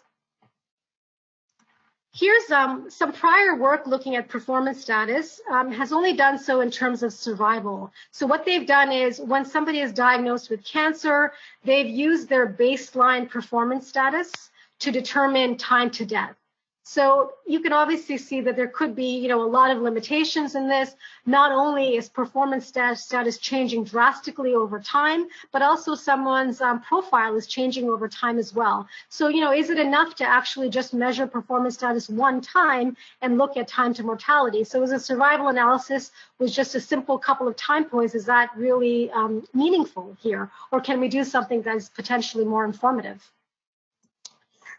here's some prior work looking at performance status has only done so in terms of survival. So what they've done is when somebody is diagnosed with cancer, they've used their baseline performance status to determine time to death. So you can obviously see that there could be, a lot of limitations in this. Not only is performance status changing drastically over time, but also someone's profile is changing over time as well. So, is it enough to actually just measure performance status one time and look at time to mortality? So is a survival analysis with just a simple couple of time points, is that really meaningful here? Or can we do something that's potentially more informative?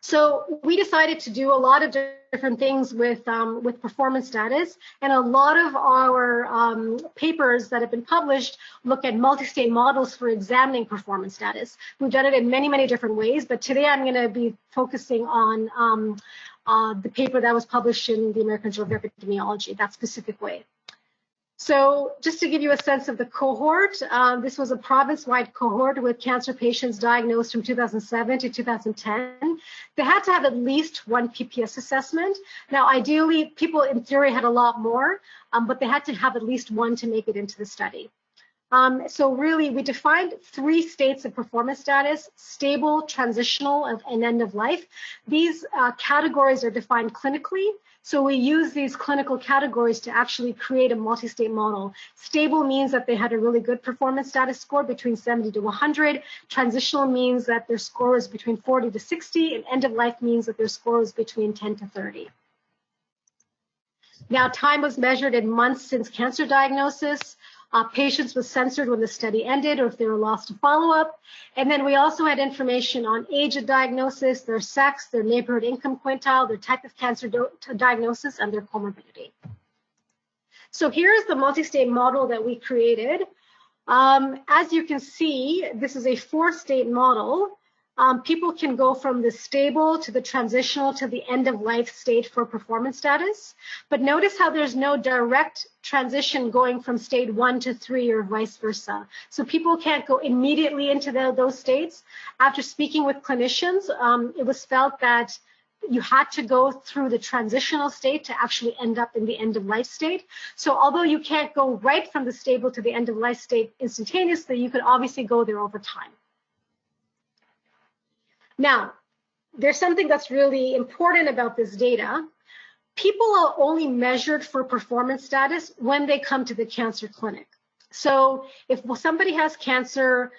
So we decided to do a lot of different things with performance status, and a lot of our papers that have been published look at multi-state models for examining performance status. We've done it in many, many different ways, but today I'm going to be focusing on the paper that was published in the American Journal of Epidemiology, that specific way. So just to give you a sense of the cohort, this was a province-wide cohort with cancer patients diagnosed from 2007 to 2010. They had to have at least one PPS assessment. Now, ideally, people in theory had a lot more, but they had to have at least one to make it into the study. So really, we defined 3 states of performance status: stable, transitional, and end of life. These categories are defined clinically. So we use these clinical categories to actually create a multi-state model. Stable means that they had a really good performance status score between 70 to 100. Transitional means that their score is between 40 to 60, and end of life means that their score is between 10 to 30. Now, time was measured in months since cancer diagnosis. Patients was censored when the study ended or if they were lost to follow-up. And then we also had information on age of diagnosis, their sex, their neighborhood income quintile, their type of cancer diagnosis, and their comorbidity. So here's the multi-state model that we created. As you can see, this is a 4-state model. People can go from the stable to the transitional to the end of life state for performance status. But notice how there's no direct transition going from state 1 to 3 or vice versa. So people can't go immediately into those states. After speaking with clinicians, it was felt that you had to go through the transitional state to actually end up in the end of life state. So although you can't go right from the stable to the end of life state instantaneously, you could obviously go there over time. Now, there's something that's really important about this data. People are only measured for performance status when they come to the cancer clinic. So if somebody has cancer,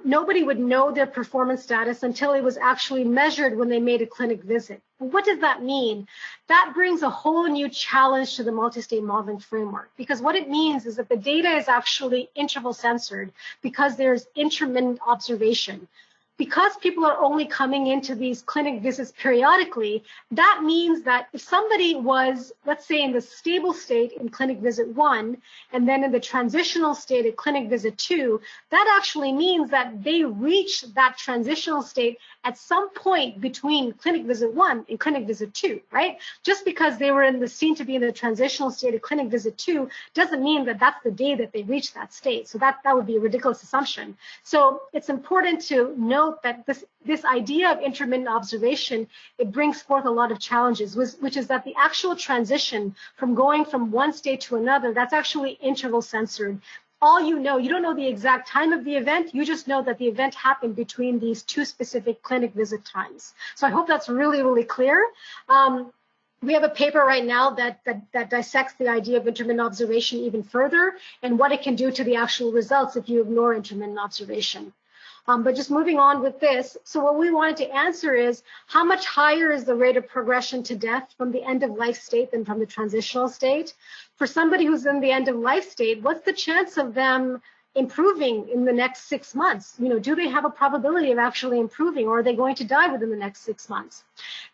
nobody would know their performance status until it was actually measured when they made a clinic visit. What does that mean? That brings a whole new challenge to the multi-state modeling framework, because what it means is that the data is actually interval censored because there's intermittent observation. Because people are only coming into these clinic visits periodically, that means that if somebody was, let's say, in the stable state in clinic visit 1, and then in the transitional state at clinic visit 2, that actually means that they reach that transitional state at some point between clinic visit 1 and clinic visit 2, right? Just because they were seen to be in the transitional state at clinic visit 2 doesn't mean that that's the day that they reach that state. So that would be a ridiculous assumption. So it's important to know that this idea of intermittent observation, it brings forth a lot of challenges, which is that the actual transition from going from one state to another, that's actually interval censored. All you don't know the exact time of the event, you just know that the event happened between these 2 specific clinic visit times. So I hope that's really, really clear. We have a paper right now that dissects the idea of intermittent observation even further and what it can do to the actual results if you ignore intermittent observation. But just moving on with this, so what we wanted to answer is, how much higher is the rate of progression to death from the end of life state than from the transitional state? For somebody who's in the end of life state, what's the chance of them improving in the next 6 months? Do they have a probability of actually improving, or are they going to die within the next 6 months?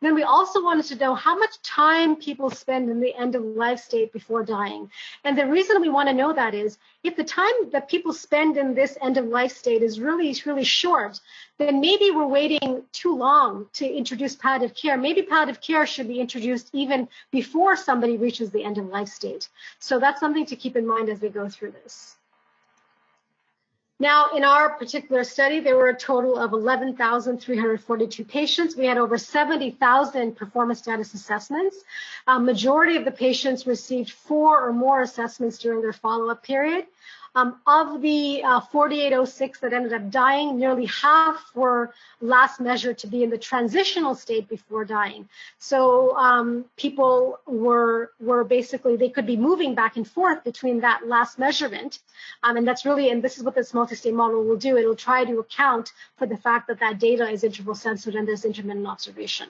Then we also wanted to know how much time people spend in the end of life state before dying. And the reason we want to know that is, if the time that people spend in this end of life state is really, really short, then maybe we're waiting too long to introduce palliative care. Maybe palliative care should be introduced even before somebody reaches the end of life state. So that's something to keep in mind as we go through this. Now, in our particular study, there were a total of 11,342 patients. We had over 70,000 performance status assessments. Majority of the patients received 4 or more assessments during their follow-up period. Of the 4806 that ended up dying, nearly half were last measured to be in the transitional state before dying. So people were basically, they could be moving back and forth between that last measurement. And that's really, and this is what this multi-state model will do. It'll try to account for the fact that that data is interval censored and there's intermittent observation.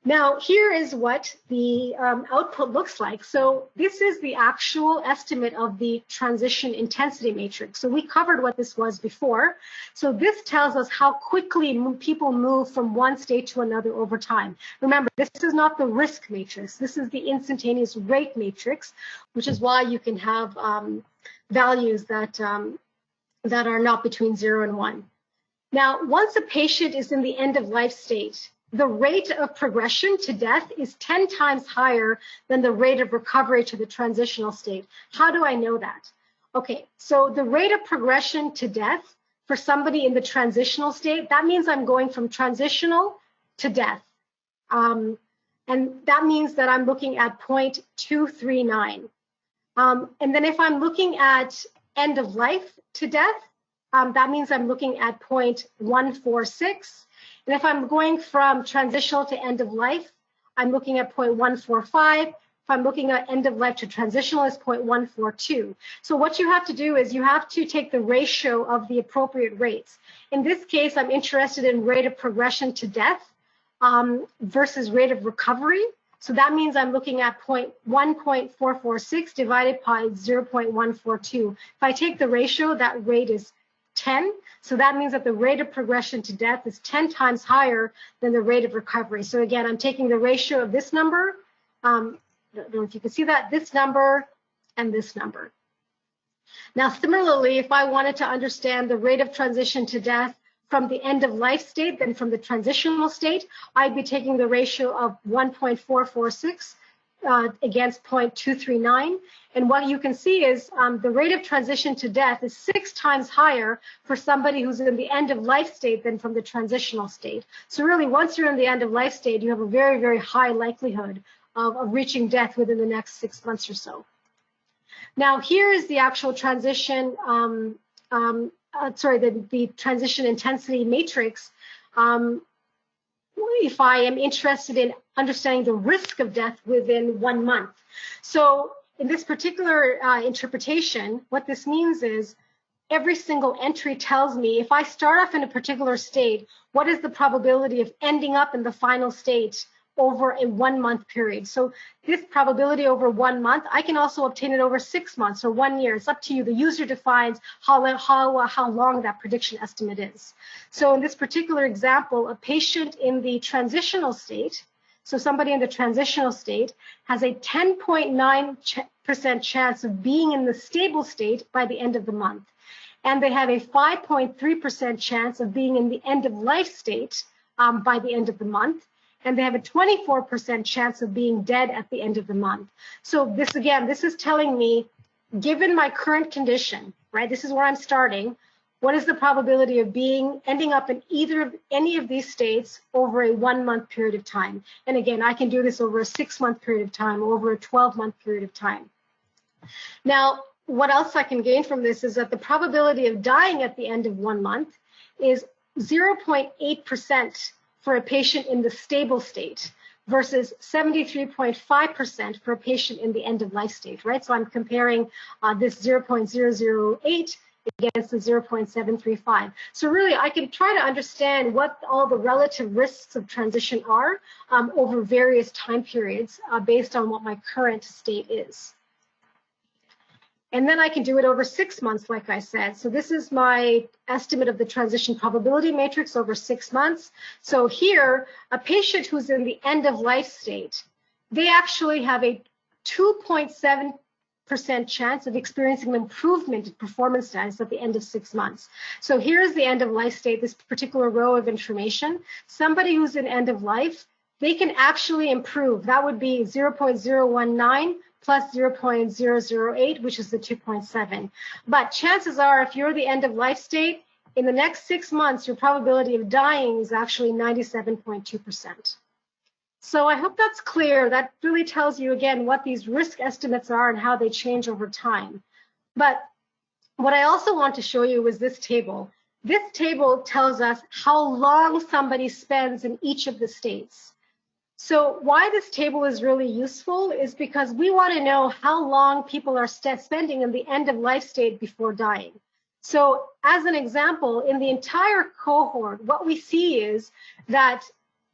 Now, here is what the output looks like. So this is the actual estimate of the transition intensity matrix. So we covered what this was before. So this tells us how quickly people move from one state to another over time. Remember, this is not the risk matrix. This is the instantaneous rate matrix, which is why you can have values that are not between 0 and 1. Now, once a patient is in the end of life state, the rate of progression to death is 10 times higher than the rate of recovery to the transitional state. How do I know that? Okay, so the rate of progression to death for somebody in the transitional state, that means I'm going from transitional to death. And that means that I'm looking at 0.239. And then if I'm looking at end of life to death, that means I'm looking at 0.146. And if I'm going from transitional to end of life, I'm looking at 0.145. If I'm looking at end of life to transitional, it's 0.142. So what you have to do is you have to take the ratio of the appropriate rates. In this case, I'm interested in rate of progression to death versus rate of recovery. So that means I'm looking at 1.446 divided by 0.142. If I take the ratio, that rate is 10. So that means that the rate of progression to death is 10 times higher than the rate of recovery. So again, I'm taking the ratio of this number. I don't know if you can see that, this number and this number. Now, similarly, if I wanted to understand the rate of transition to death from the end of life state than from the transitional state, I'd be taking the ratio of 1.446 against 0.239. And what you can see is the rate of transition to death is 6 times higher for somebody who's in the end of life state than from the transitional state. So really, once you're in the end of life state, you have a very, very high likelihood of reaching death within the next 6 months or so. Now, here is the actual transition, the transition intensity matrix. If I am interested in understanding the risk of death within 1 month. So in this particular interpretation, what this means is every single entry tells me if I start off in a particular state, what is the probability of ending up in the final state over a 1 month period. So this probability over 1 month, I can also obtain it over 6 months or 1 year. It's up to you. The user defines how long that prediction estimate is. So in this particular example, a patient in the transitional state, so somebody in the transitional state has a 10.9% chance of being in the stable state by the end of the month. And they have a 5.3% chance of being in the end of life state by the end of the month. And they have a 24% chance of being dead at the end of the month. So this, again, this is telling me, given my current condition, right, this is where I'm starting, what is the probability of ending up in any of these states over a 1 month period of time? And again, I can do this over a 6 month period of time, or over a 12-month period of time. Now, what else I can gain from this is that the probability of dying at the end of 1 month is 0.8% for a patient in the stable state versus 73.5% for a patient in the end of life state, right? So I'm comparing this 0.008 against the 0.735. So really, I can try to understand what all the relative risks of transition are over various time periods based on what my current state is. And then I can do it over 6 months, like I said. So this is my estimate of the transition probability matrix over 6 months. So here, a patient who's in the end of life state, they actually have a 2.7% chance of experiencing an improvement in performance status at the end of 6 months. So here's the end of life state, this particular row of information. Somebody who's in end of life, they can actually improve. That would be 0.019 plus 0.008, which is the 2.7. But chances are, if you're the end of life state, in the next 6 months, your probability of dying is actually 97.2%. So I hope that's clear. That really tells you, again, what these risk estimates are and how they change over time. But what I also want to show you is this table. This table tells us how long somebody spends in each of the states. So why this table is really useful is because we want to know how long people are spending in the end of life state before dying. So as an example, in the entire cohort, what we see is that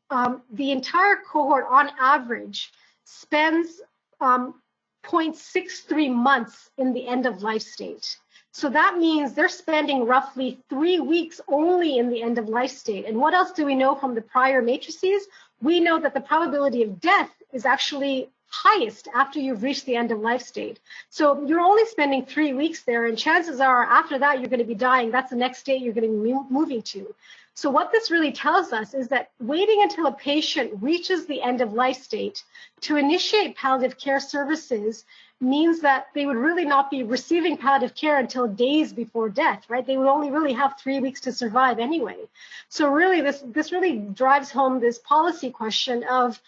the entire cohort on average spends 0.63 months in the end of life state. So that means they're spending roughly 3 weeks only in the end of life state. And what else do we know from the prior matrices? We know that the probability of death is actually highest after you've reached the end of life state. So you're only spending 3 weeks there, and chances are after that you're going to be dying. That's the next state you're going to be moving to. So what this really tells us is that waiting until a patient reaches the end of life state to initiate palliative care services means that they would really not be receiving palliative care until days before death, right? They would only really have 3 weeks to survive anyway. So really, this really drives home this policy question of,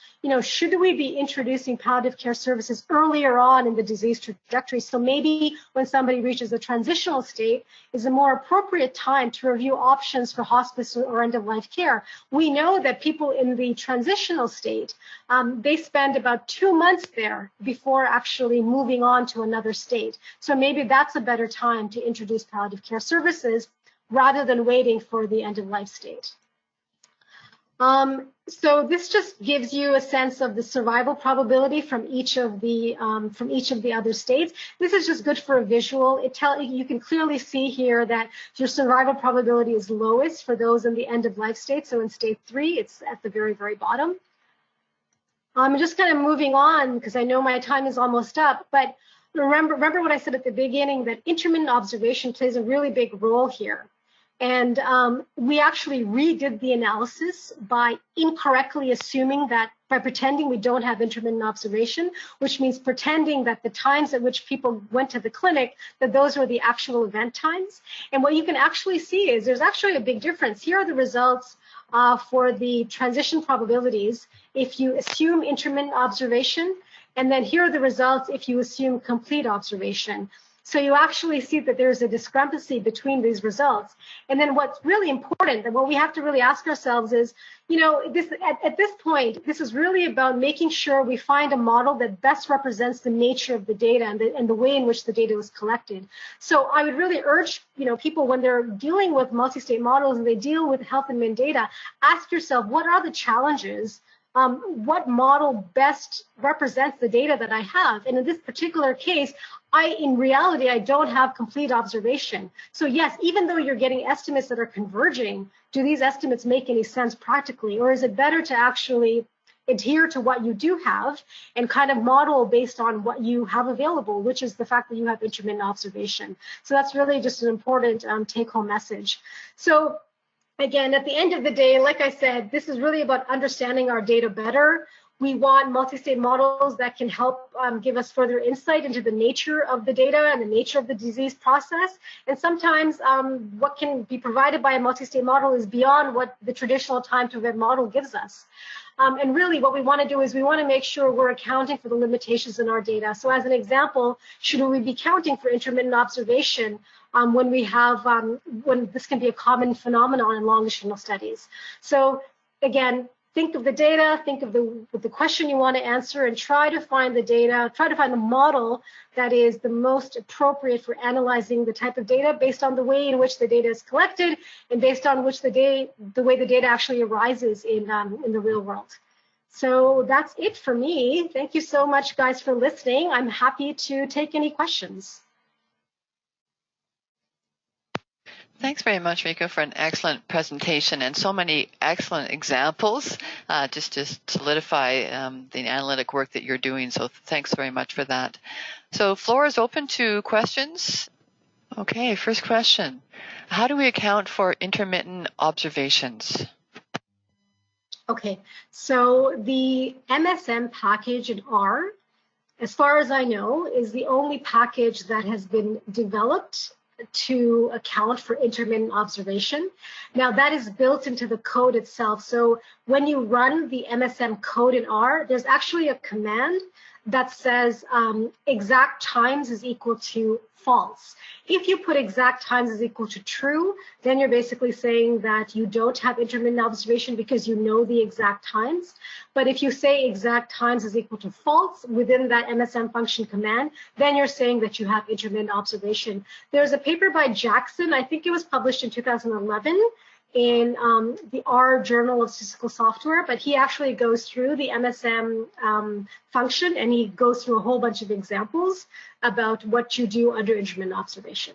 should we be introducing palliative care services earlier on in the disease trajectory? So maybe when somebody reaches a transitional state is a more appropriate time to review options for hospice or end-of-life care. We know that people in the transitional state, they spend about 2 months there before actually moving on to another state. So maybe that's a better time to introduce palliative care services rather than waiting for the end-of-life state. So this just gives you a sense of the survival probability from each of the other states. This is just good for a visual. You can clearly see here that your survival probability is lowest for those in the end-of-life state. So in state 3, it's at the very, very bottom. I'm just kind of moving on because I know my time is almost up, but remember what I said at the beginning, that intermittent observation plays a really big role here. And we actually redid the analysis by incorrectly assuming that, by pretending we don't have intermittent observation, which means pretending that the times at which people went to the clinic, that those were the actual event times. And what you can actually see is there's actually a big difference. Here are the results for the transition probabilities if you assume intermittent observation, and then here are the results if you assume complete observation. So you actually see that there's a discrepancy between these results. And then what's really important, and what we have to really ask ourselves is, at this point, this is really about making sure we find a model that best represents the nature of the data and the way in which the data was collected. So I would really urge, people when they're dealing with multi-state models and they deal with health admin data, ask yourself, what are the challenges? What model best represents the data that I have? And in this particular case, in reality, I don't have complete observation. So yes, even though you're getting estimates that are converging, do these estimates make any sense practically? Or is it better to actually adhere to what you do have and kind of model based on what you have available, which is the fact that you have intermittent observation? So that's really just an important take-home message. So again, at the end of the day, like I said, this is really about understanding our data better. We want multi-state models that can help give us further insight into the nature of the data and the nature of the disease process. And sometimes what can be provided by a multi-state model is beyond what the traditional time-to-event model gives us. And really what we want to do is we want to make sure we're accounting for the limitations in our data. So as an example, should we be counting for intermittent observation when this can be a common phenomenon in longitudinal studies? So again, think of the data, think of the question you want to answer, and try to find the data, try to find the model that is the most appropriate for analyzing the type of data based on the way in which the data is collected and based on which the way the data actually arises in the real world. So that's it for me. Thank you so much, guys, for listening. I'm happy to take any questions. Thanks very much, Rico, for an excellent presentation and so many excellent examples just to solidify the analytic work that you're doing. So thanks very much for that. So floor is open to questions. Okay, first question. How do we account for intermittent observations? Okay, so the MSM package in R, as far as I know, is the only package that has been developed to account for intermittent observation. Now that is built into the code itself. So when you run the MSM code in R, there's actually a command that says exact times is equal to false. If you put exact times is equal to true, then you're basically saying that you don't have intermittent observation because you know the exact times. But if you say exact times is equal to false within that MSM function command, then you're saying that you have intermittent observation. There's a paper by Jackson, I think it was published in 2011, in the R Journal of Statistical Software, but he actually goes through the MSM function and he goes through a whole bunch of examples about what you do under intermittent observation.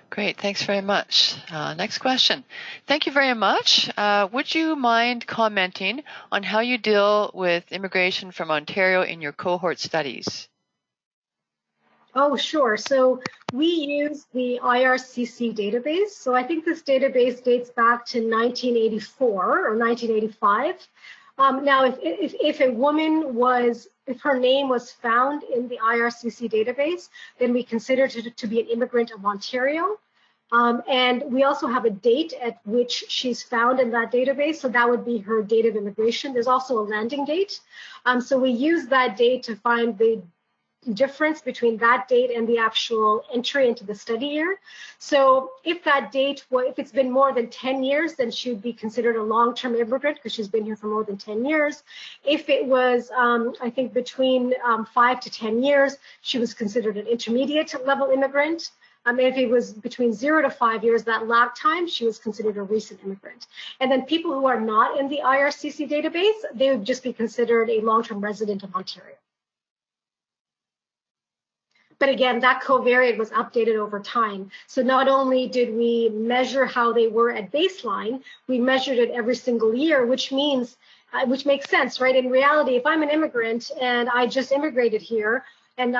Great, thanks very much. Next question. Thank you very much. Would you mind commenting on how you deal with immigration from Ontario in your cohort studies? Oh, sure. So we use the IRCC database. So I think this database dates back to 1984 or 1985. Now, if a woman was, if her name was found in the IRCC database, then we consider it to be an immigrant of Ontario. And we also have a date at which she's found in that database. So that would be her date of immigration. There's also a landing date. So we use that date to find the difference between that date and the actual entry into the study year. So if that date, if it's been more than 10 years, then she would be considered a long-term immigrant because she's been here for more than 10 years. If it was, I think, between 5 to 10 years, she was considered an intermediate level immigrant. If it was between 0 to 5 years, that lag time, she was considered a recent immigrant. And then people who are not in the IRCC database, they would just be considered a long-term resident of Ontario. But again, that covariate was updated over time. So not only did we measure how they were at baseline, we measured it every single year, which means, which makes sense, right? In reality, if I'm an immigrant and I just immigrated here, and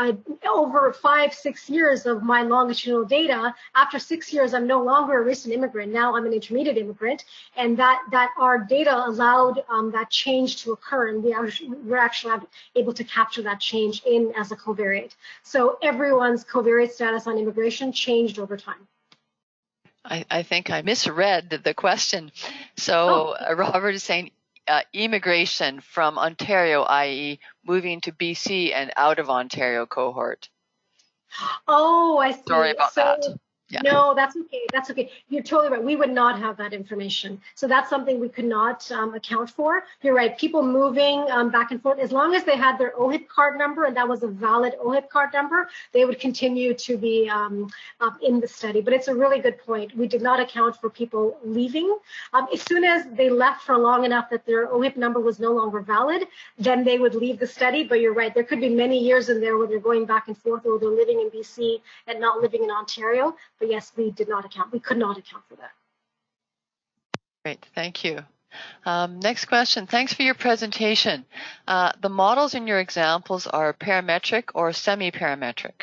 over 5-6 years of my longitudinal data, after 6 years, I'm no longer a recent immigrant. Now I'm an intermediate immigrant, and that our data allowed that change to occur, and we're actually able to capture that change in as a covariate. So everyone's covariate status on immigration changed over time. I think I misread the question. So Robert is saying immigration from Ontario, i.e. moving to BC and out of Ontario cohort. Oh, I see. Sorry about that. Yeah. No, that's okay. That's okay. You're totally right. We would not have that information. So that's something we could not account for. You're right. People moving back and forth, as long as they had their OHIP card number and that was a valid OHIP card number, they would continue to be in the study. But it's a really good point. We did not account for people leaving. As soon as they left for long enough that their OHIP number was no longer valid, then they would leave the study. But you're right. There could be many years in there where they're going back and forth, or they're living in BC and not living in Ontario. But yes, we did not account. We could not account for that. Great, thank you. Next question. Thanks for your presentation. The models in your examples are parametric or semi-parametric?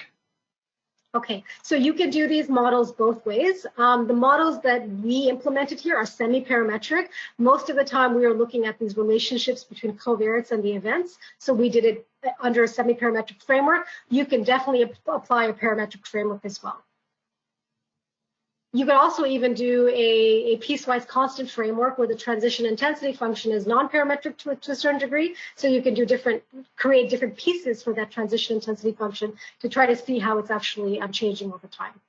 Okay, so you can do these models both ways. The models that we implemented here are semi-parametric. Most of the time we are looking at these relationships between covariates and the events. So we did it under a semi-parametric framework. You can definitely apply a parametric framework as well. You could also even do a piecewise constant framework where the transition intensity function is non-parametric to a certain degree. So you can do create different pieces for that transition intensity function to try to see how it's actually changing over time.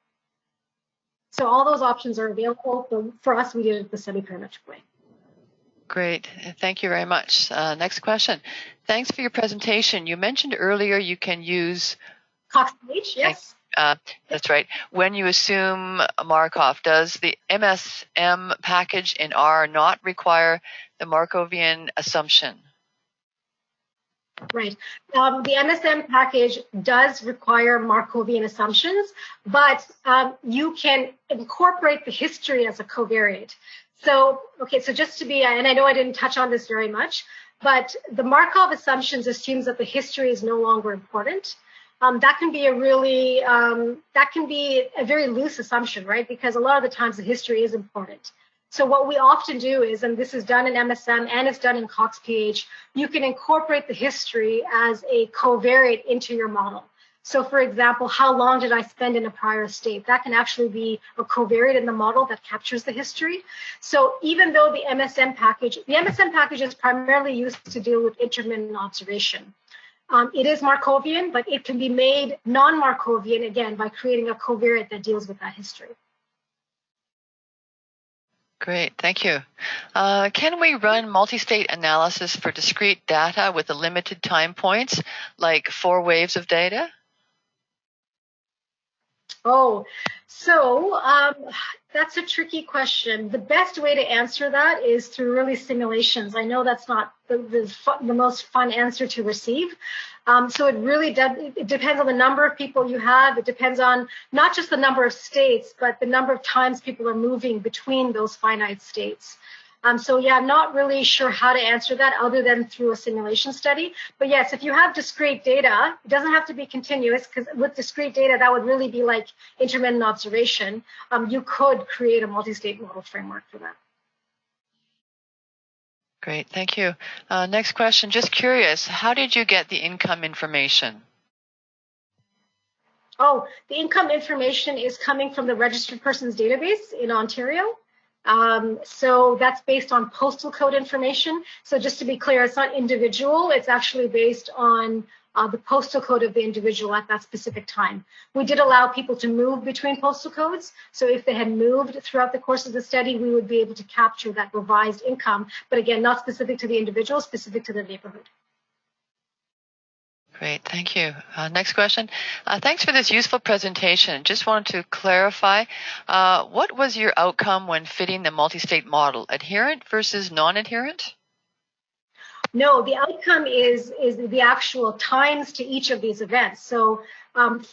So all those options are available, but for us, we did it the semi-parametric way. Great, thank you very much. Next question. Thanks for your presentation. You mentioned earlier you can use Cox-Page, yes. That's right. When you assume Markov, does the MSM package in R not require the Markovian assumption? Right. The MSM package does require Markovian assumptions, but you can incorporate the history as a covariate. So, okay, so just to be, and I know I didn't touch on this very much, but the Markov assumptions assumes that the history is no longer important. That can be a very loose assumption, right? Because a lot of the times the history is important. So what we often do is, and this is done in MSM and it's done in Cox-PH, you can incorporate the history as a covariate into your model. So for example, how long did I spend in a prior state? That can actually be a covariate in the model that captures the history. So even though the MSM package is primarily used to deal with intermittent observation. It is Markovian, but it can be made non-Markovian, again, by creating a covariate that deals with that history. Great, thank you. Can we run multi-state analysis for discrete data with a limited time points, like 4 waves of data? Oh, so that's a tricky question. The best way to answer that is through really simulations. I know that's not the most fun answer to receive. So it really does, it depends on the number of people you have. It depends on not just the number of states, but the number of times people are moving between those finite states. So yeah, I'm not really sure how to answer that other than through a simulation study. But yes, if you have discrete data, it doesn't have to be continuous, because with discrete data, that would really be like intermittent observation. You could create a multi-state model framework for that. Great, thank you. Next question, just curious, how did you get the income information? Oh, the income information is coming from the registered persons database in Ontario. So that's based on postal code information. So just to be clear, it's not individual, it's actually based on the postal code of the individual at that specific time. We did allow people to move between postal codes. So if they had moved throughout the course of the study, we would be able to capture that revised income. But again, not specific to the individual, specific to the neighborhood. Great, thank you. Next question. Thanks for this useful presentation. Just wanted to clarify, what was your outcome when fitting the multi-state model, adherent versus non-adherent? No, the outcome is the actual times to each of these events. So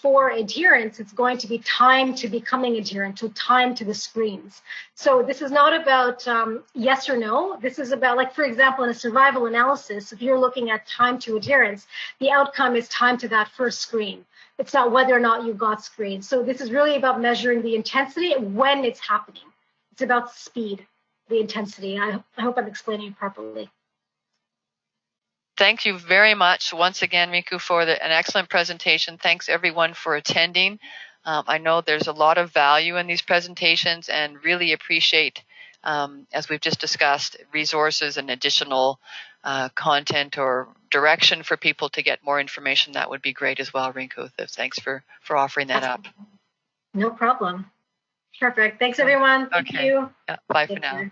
for adherence, it's going to be time to becoming adherent, to time to the screens. So this is not about yes or no. This is about, like, for example, in a survival analysis, if you're looking at time to adherence, the outcome is time to that first screen. It's not whether or not you got screened. So this is really about measuring the intensity when it's happening. It's about speed, the intensity. I hope I'm explaining it properly. Thank you very much once again, Riku, for an excellent presentation. Thanks everyone for attending. I know there's a lot of value in these presentations, and really appreciate, as we've just discussed, resources and additional content or direction for people to get more information. That would be great as well, Rinku. Thanks for offering that up. No problem. Perfect. Thanks, everyone. Thank you. Yeah, bye for now.